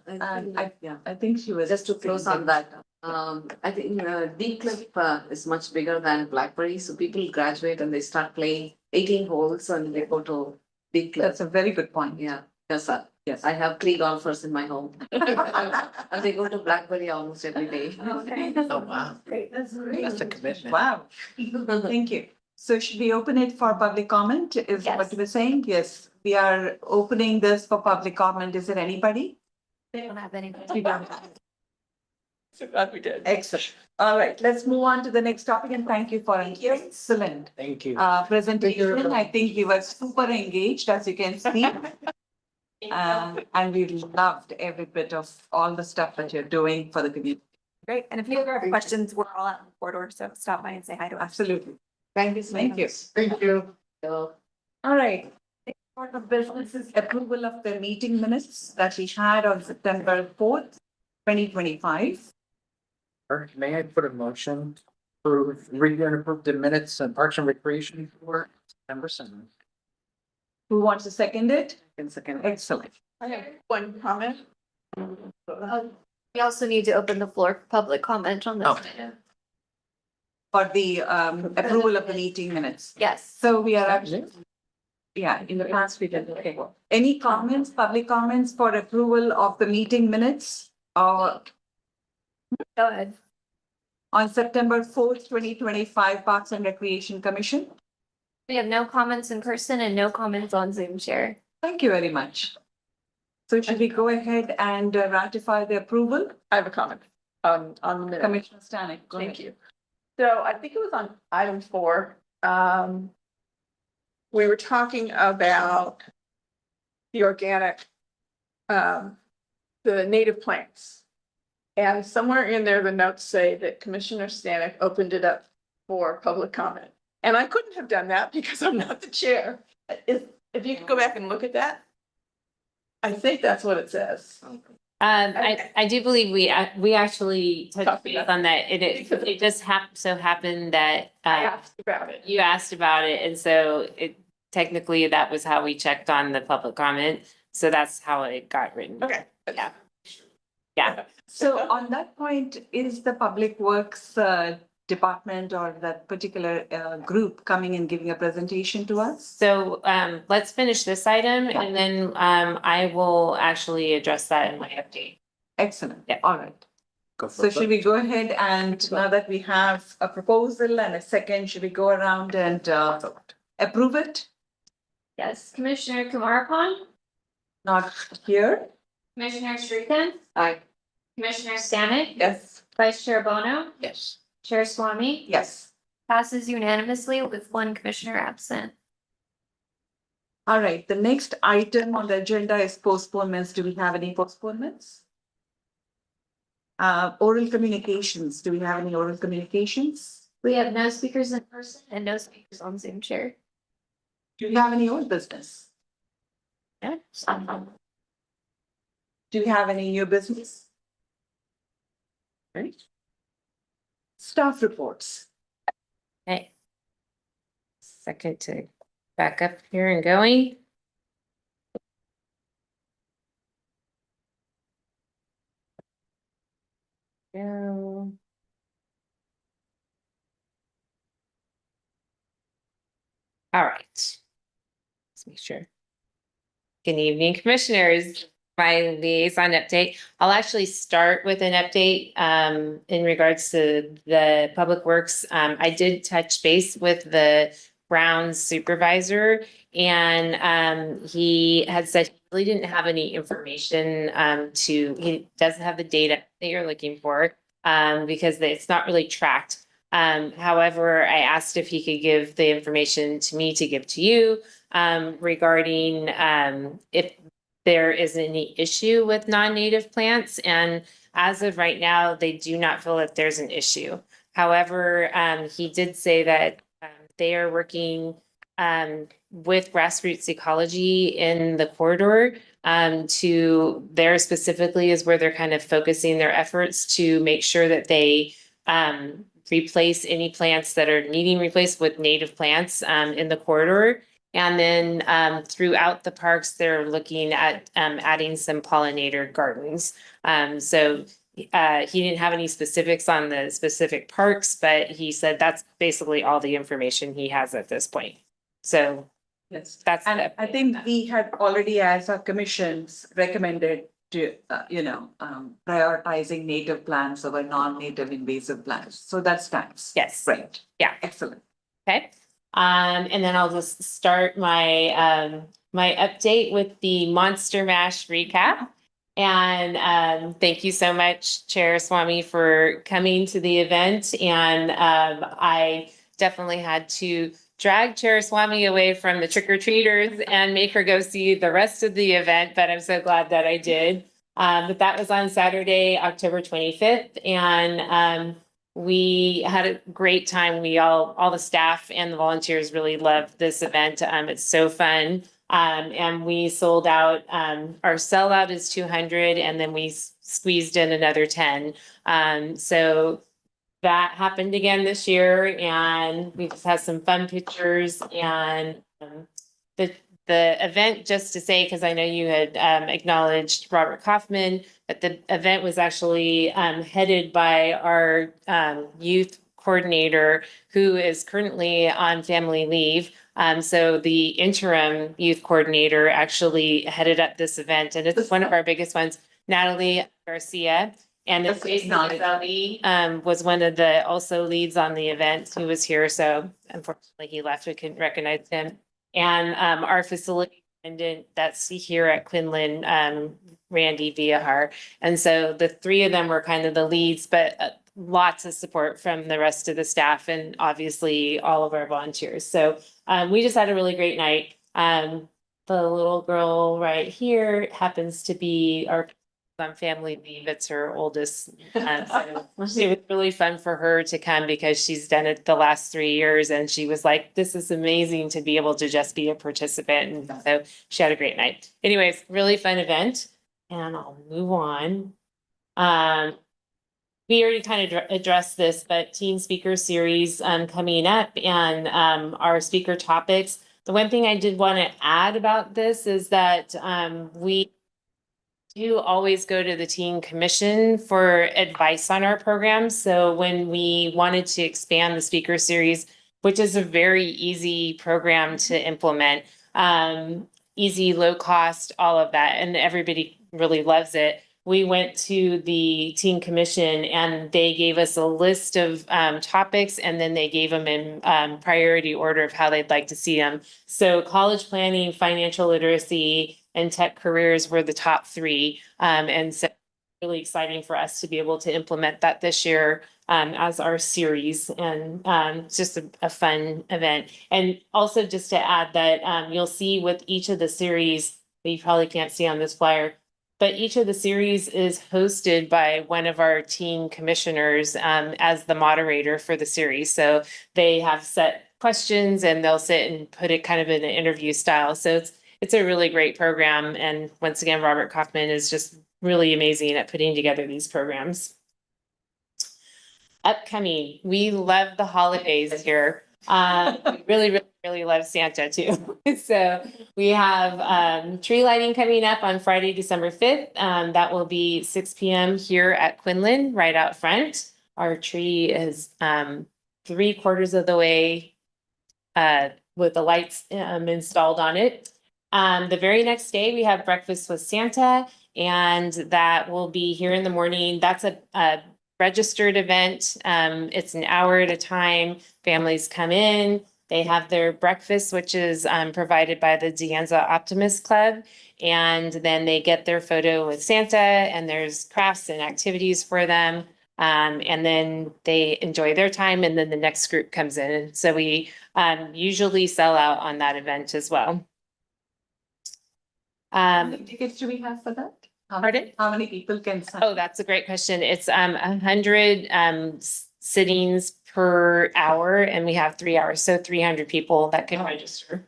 yeah, I think she was. just to close on that, I think D Clip is much bigger than Blackberry, so people graduate and they start playing 18 holes and they go to D Clip. That's a very good point. Yeah, yes, yes, I have 3 golfers in my home. And they go to Blackberry almost every day. Oh, wow. Great, that's That's a commitment. Wow, thank you. So should we open it for public comment? Is what Yes. you were saying? Yes, we are opening this for public comment. Is there anybody? They don't have any. So glad we did. Excellent. All right, let's move on to the next topic, and thank you for an excellent Thank you. presentation. I think we were super engaged, as you can see. And we loved every bit of all the stuff that you're doing for the community. Great, and if you ever have questions, we're all out in the corridor, so stop by and say hi to us. Absolutely. Thank you so Thank you. much. Thank you. So, All right. Next part of business is approval of the meeting minutes that we had on September 4th, 2025. May I put a motion for review and approve the minutes and Parks and Recreation for September 7th? Who wants to second it? in second. Excellent. I have one comment. We also need to open the floor for public comment on this. Oh. item. For the approval of the meeting minutes. Yes. So we are actually, yeah, in the past we did, okay. Any comments, public comments for approval of the meeting minutes or Go ahead. on September 4th, 2025 Parks and Recreation Commission? We have no comments in person and no comments on Zoom share. Thank you very much. So should we go ahead and ratify the approval? I have a comment on the minute. Commissioner Stanek, go Thank ahead. you. So I think it was on item 4. We were talking about the organic, the native plants. And somewhere in there, the notes say that Commissioner Stanek opened it up for public comment. And I couldn't have done that because I'm not the chair. If you could go back and look at that. I think that's what it says. I do believe we actually touched Talked base about on that. It just so happened that I asked about it. you asked about it, and so technically that was how we checked on the public comment. So that's how it got written. Okay. Yeah. Yeah. So on that point, is the Public Works department or that particular group coming and giving a presentation to us? So let's finish this item and then I will actually address that in my update. Excellent. Yeah. All right. Go for So it. should we go ahead and now that we have a proposal and a second, should we go around and approve it? Yes, Commissioner Kumarapan, Not here? Commissioner Srikanth, Aye. Commissioner Stanek, Yes. Vice Chair Bono, Yes. Chair Swami. Yes. Passes unanimously with 1 commissioner absent. All right. The next item on the agenda is postponements. Do we have any postponements? Oral communications. Do we have any oral communications? We have no speakers in person and no speakers on Zoom share. Do we have any old business? Yeah. Do we have any new business? Right. Staff reports. Okay. Second to back up here and going. Go. All right. Make sure. Good evening, commissioners. My liaison update. I'll actually start with an update in regards to the Public Works. I did touch base with the Browns supervisor, and he had said he really didn't have any information he doesn't have the data that you're looking for because it's not really tracked. However, I asked if he could give the information to me to give to you regarding if there is any issue with non-native plants. And as of right now, they do not feel that there's an issue. However, he did say that they are working with grassroots ecology in the corridor to there specifically is where they're kind of focusing their efforts to make sure that they replace any plants that are needing replaced with native plants in the corridor. And then throughout the parks, they're looking at adding some pollinator gardens. So he didn't have any specifics on the specific parks, but he said that's basically all the information he has at this point. So Yes. that's And the I think we had already, as our commissions, recommended to, prioritizing native plants over non-native invasive plants. So that's nice. yes. Great. Yeah. Excellent. Okay. And then I'll just start my my update with the Monster Mash recap. And thank you so much, Chair Swami, for coming to the event. And I definitely had to drag Chair Swami away from the trick-or-treaters and make her go see the rest of the event, but I'm so glad that I did. But that was on Saturday, October 25th. And we had a great time. We all the staff and the volunteers really loved this event. It's so fun. And we sold out, our sellout is 200 and then we squeezed in another 10. So that happened again this year and we just had some fun pictures and the event, just to say, because I know you had acknowledged Robert Kaufman, but the event was actually headed by our youth coordinator who is currently on family leave. So the interim youth coordinator actually headed up this event and it's one of our biggest ones, Natalie Garcia. And then Jason Rizali, was one of the also leads on the event who was here. So unfortunately he left, we couldn't recognize him. And our facility attendant that's here at Quinlan, Randy Villahar. And so the three of them were kind of the leads, but lots of support from the rest of the staff and obviously all of our volunteers. So we just had a really great night. The little girl right here happens to be our on family leave. It's her oldest. So it was really fun for her to come because she's done it the last 3 years and she was like, this is amazing to be able to just be a participant. And so she had a great night. Anyways, really fun event. And I'll move on. We already kind of addressed this, but Teen Speaker Series coming up and our speaker topics. The one thing I did want to add about this is that we do always go to the Teen Commission for advice on our programs. So when we wanted to expand the speaker series, which is a very easy program to implement, easy, low cost, all of that, and everybody really loves it. We went to the Teen Commission and they gave us a list of topics and then they gave them in priority order of how they'd like to see them. So college planning, financial literacy, and tech careers were the top three. And so really exciting for us to be able to implement that this year as our series. And it's just a fun event. And also just to add that you'll see with each of the series, that you probably can't see on this flyer, but each of the series is hosted by one of our teen commissioners as the moderator for the series. So they have set questions and they'll sit and put it kind of in an interview style. So it's a really great program. And once again, Robert Kaufman is just really amazing at putting together these programs. Upcoming, we love the holidays here. We really love Santa too. So we have tree lighting coming up on Friday, December 5th. That will be 6 p.m. here at Quinlan, right out front. Our tree is 3/4 of the way with the lights installed on it. The very next day, we have breakfast with Santa, and that will be here in the morning. That's a registered event. It's an hour at a time. Families come in, they have their breakfast, which is provided by the Dianza Optimist Club. And then they get their photo with Santa, and there's crafts and activities for them. And then they enjoy their time, and then the next group comes in. So we usually sell out on that event as well. How many tickets do we have for that? Pardon? How many people can sign? Oh, that's a great question. It's 100 sittings per hour, and we have 3 hours, so 300 people that can register.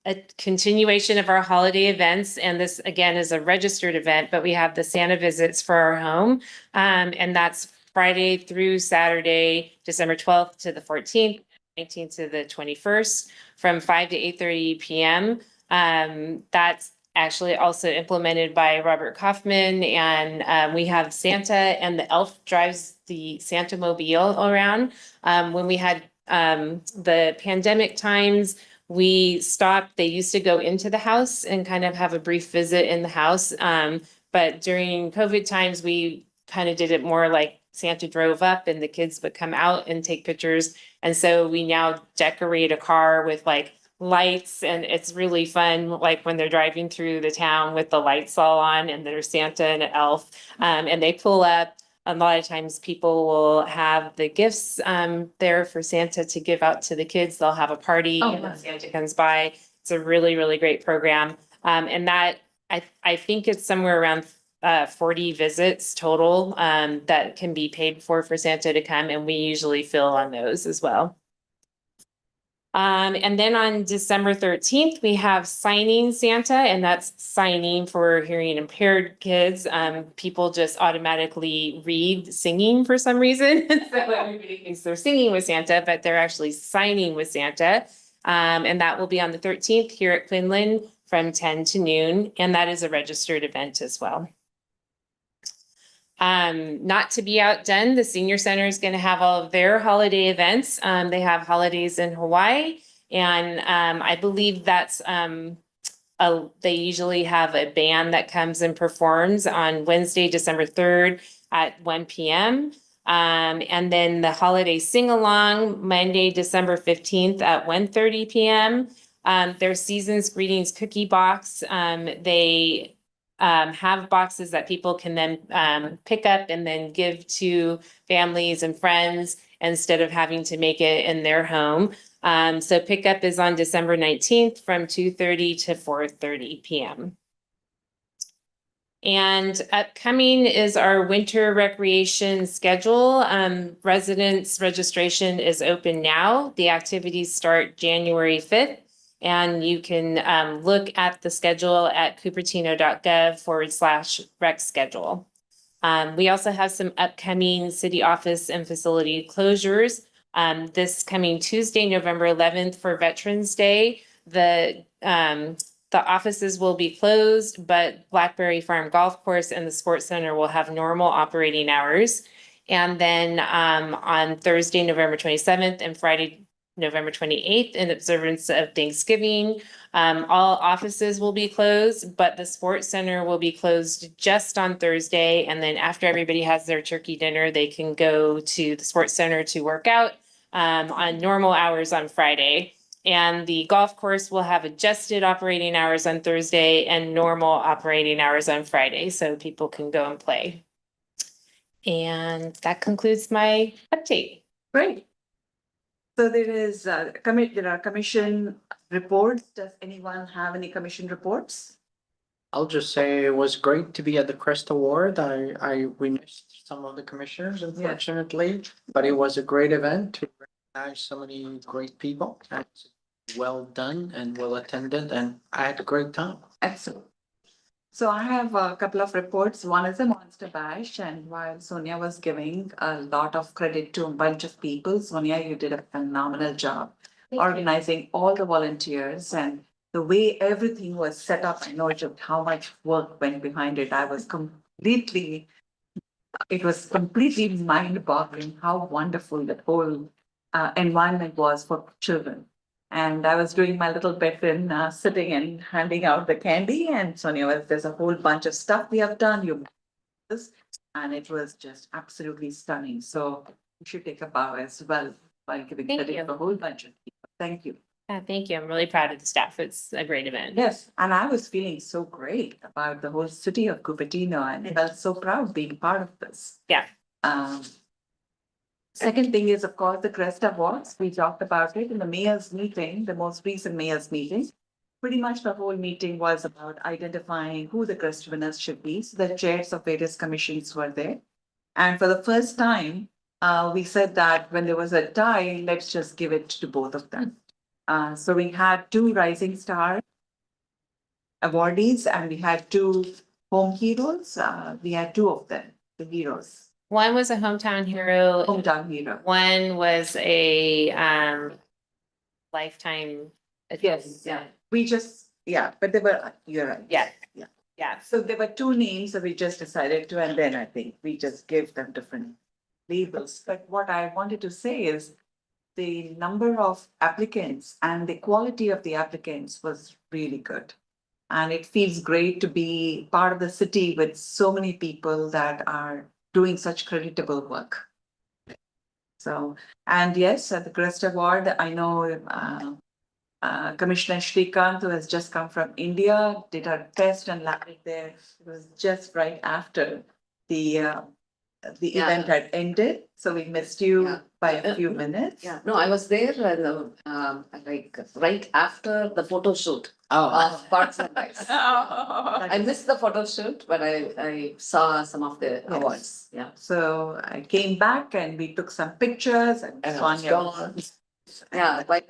A continuation of our holiday events, and this again is a registered event, but we have the Santa visits for our home. And that's Friday through Saturday, December 12th to the 14th, 19th to the 21st, from 5 to 8:30 p.m. That's actually also implemented by Robert Kaufman, and we have Santa, and the elf drives the Santa mobile around. When we had the pandemic times, we stopped. They used to go into the house and kind of have a brief visit in the house. But during COVID times, we kind of did it more like Santa drove up and the kids would come out and take pictures. And so we now decorate a car with like lights, and it's really fun, like when they're driving through the town with the lights all on and there's Santa and an elf, and they pull up. A lot of times people will have the gifts there for Santa to give out to the kids. They'll have a party when Santa comes by. It's a really, really great program. And that I think it's somewhere around 40 visits total that can be paid for Santa to come, and we usually fill on those as well. And then on December 13th, we have Signing Santa, and that's signing for hearing impaired kids. People just automatically read singing for some reason. So everybody thinks they're singing with Santa, but they're actually signing with Santa. And that will be on the 13th here at Quinlan from 10 to noon, and that is a registered event as well. Not to be outdone, the senior center is going to have all of their holiday events. They have holidays in Hawaii, and I believe that's they usually have a band that comes and performs on Wednesday, December 3rd at 1 p.m. And then the holiday sing-along Monday, December 15th at 1:30 p.m. Their Seasons Greetings Cookie Box. They have boxes that people can then pick up and then give to families and friends instead of having to make it in their home. So pickup is on December 19th from 2:30 to 4:30 p.m. And upcoming is our winter recreation schedule. Residents registration is open now. The activities start January 5th. And you can look at the schedule at cupertino.gov/rec schedule. We also have some upcoming city office and facility closures. This coming Tuesday, November 11th for Veterans Day, the offices will be closed, but Blackberry Farm Golf Course and the Sports Center will have normal operating hours. And then on Thursday, November 27th and Friday, November 28th, in observance of Thanksgiving. All offices will be closed, but the Sports Center will be closed just on Thursday. And then after everybody has their turkey dinner, they can go to the Sports Center to work out on normal hours on Friday. And the golf course will have adjusted operating hours on Thursday and normal operating hours on Friday, so people can go and play. And that concludes my update. Great. So there is there are commission reports. Does anyone have any commission reports? I'll just say it was great to be at the Crest Award. We missed some of the commissioners unfortunately, but it was a great event to recognize so many great people. And well done and well attended, and I had a great time. Excellent. So I have a couple of reports. One is a monster bash, and while Sonia was giving a lot of credit to a bunch of people, Sonia, you did a phenomenal job organizing all the volunteers and the way everything was set up. I know just how much work went behind it. It was completely mind-boggling how wonderful the whole environment was for children. And I was doing my little bit in sitting and handing out the candy. And Sonia was, there's a whole bunch of stuff we have done. And it was just absolutely stunning. So you should take a bow as well by giving Thank credit you. to a whole bunch of people. Thank you. Thank you. I'm really proud of the staff. It's a great event. Yes, and I was feeling so great about the whole city of Cupertino and I felt so proud being part of this. Yeah. Second thing is, of course, the Crest Awards. We talked about it in the mayor's meeting, the most recent mayor's meeting. Pretty much the whole meeting was about identifying who the Crest winners should be. So the chairs of various commissions were there. And for the first time, we said that when there was a tie, let's just give it to both of them. So we had 2 Rising Star awardees and we had 2 home heroes. We had 2 of them, the heroes, One was a hometown hero. hometown hero. One was a lifetime. Yes, yeah. We just, yeah, but they were, you're right. Yeah. Yeah. Yeah. So there were 2 names that we just decided to, and then I think we just gave them different labels. But what I wanted to say is the number of applicants and the quality of the applicants was really good. And it feels great to be part of the city with so many people that are doing such creditable work. So, and yes, at the Crest Award, I know Commissioner Shrikant, who has just come from India, did her test and landed there. It was just right after the Yeah. event had ended, so we missed you Yeah. by a few minutes. Yeah, no, I was there like right after the photo shoot Oh, of Parks and Recs. Oh. I missed the photo shoot, but I saw some of the awards, yeah. So I came back and we took some pictures and And I was Sonia gone. was Yeah, like,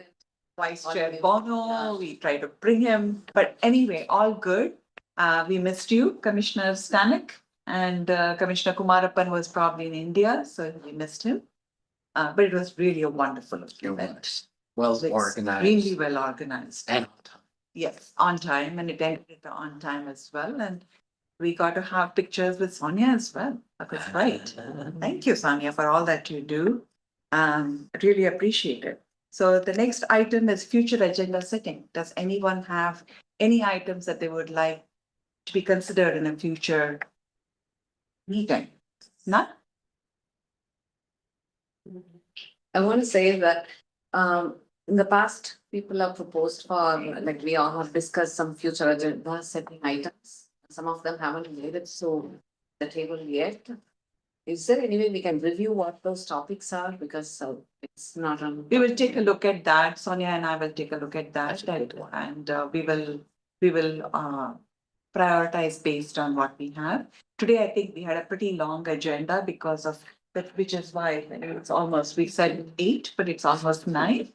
Vice On Chair his- Bono, yeah. we tried to bring him, but anyway, all good. We missed you, Commissioner Stanek, and Commissioner Kumarappan was probably in India, so we missed him. But it was really a wonderful event. well It's organized. Really well organized. And on time. Yes, on time, and it ended on time as well, and we got to have pictures with Sonia as well. That was great. Thank you, Sonia, for all that you do. I really appreciate it. So the next item is future agenda setting. Does anyone have any items that they would like to be considered in a future meeting? None? I want to say that in the past, people have proposed for, like, we all have discussed some future agenda setting items. Some of them haven't made it to the table yet. Is there any way we can review what those topics are? Because it's not on. We will take a look at that. Sonia and I will take a look at that and we will prioritize based on what we have. Today, I think we had a pretty long agenda because of that, which is why it's almost, we said 8, but it's almost 9.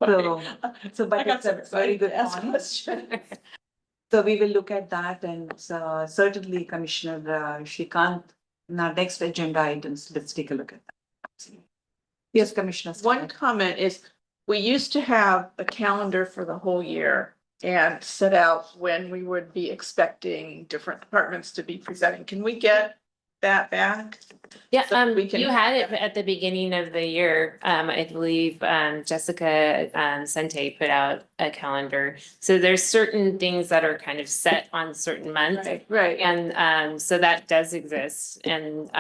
So, but it's a very good point. So we will look at that and certainly Commissioner Shrikant, in our next agenda items, let's take a look at that. Yes, Commissioner. One comment is, we used to have a calendar for the whole year and set out when we would be expecting different departments to be presenting. Can we get that back? Yeah, So we can- you had it at the beginning of the year. I believe Jessica Sente put out a calendar. So there's certain things that are kind of set on certain months. Right. And so that does exist and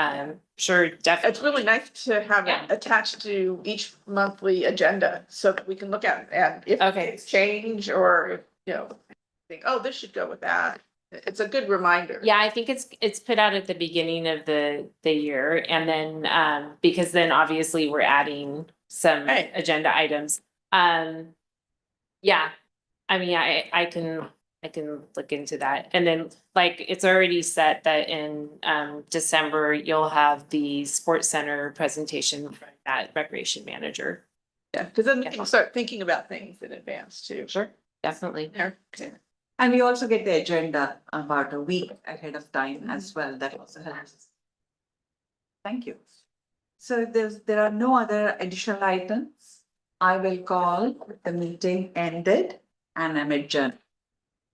sure, definitely. It's really nice to have it Yeah. attached to each monthly agenda so that we can look at it and if Okay. things change or, think, oh, this should go with that. It's a good reminder. Yeah, I think it's put out at the beginning of the year and then because then obviously we're adding some Right. agenda items. Yeah, I mean, I can look into that. And then like it's already set that in December, you'll have the sports center presentation from that recreation manager. Yeah, because then we Yeah. can start thinking about things in advance too. Sure, definitely. There. Okay. And we also get the agenda about a week ahead of time as well. That also helps. Thank you. So there are no other additional items. I will call the meeting ended and I'm adjourned.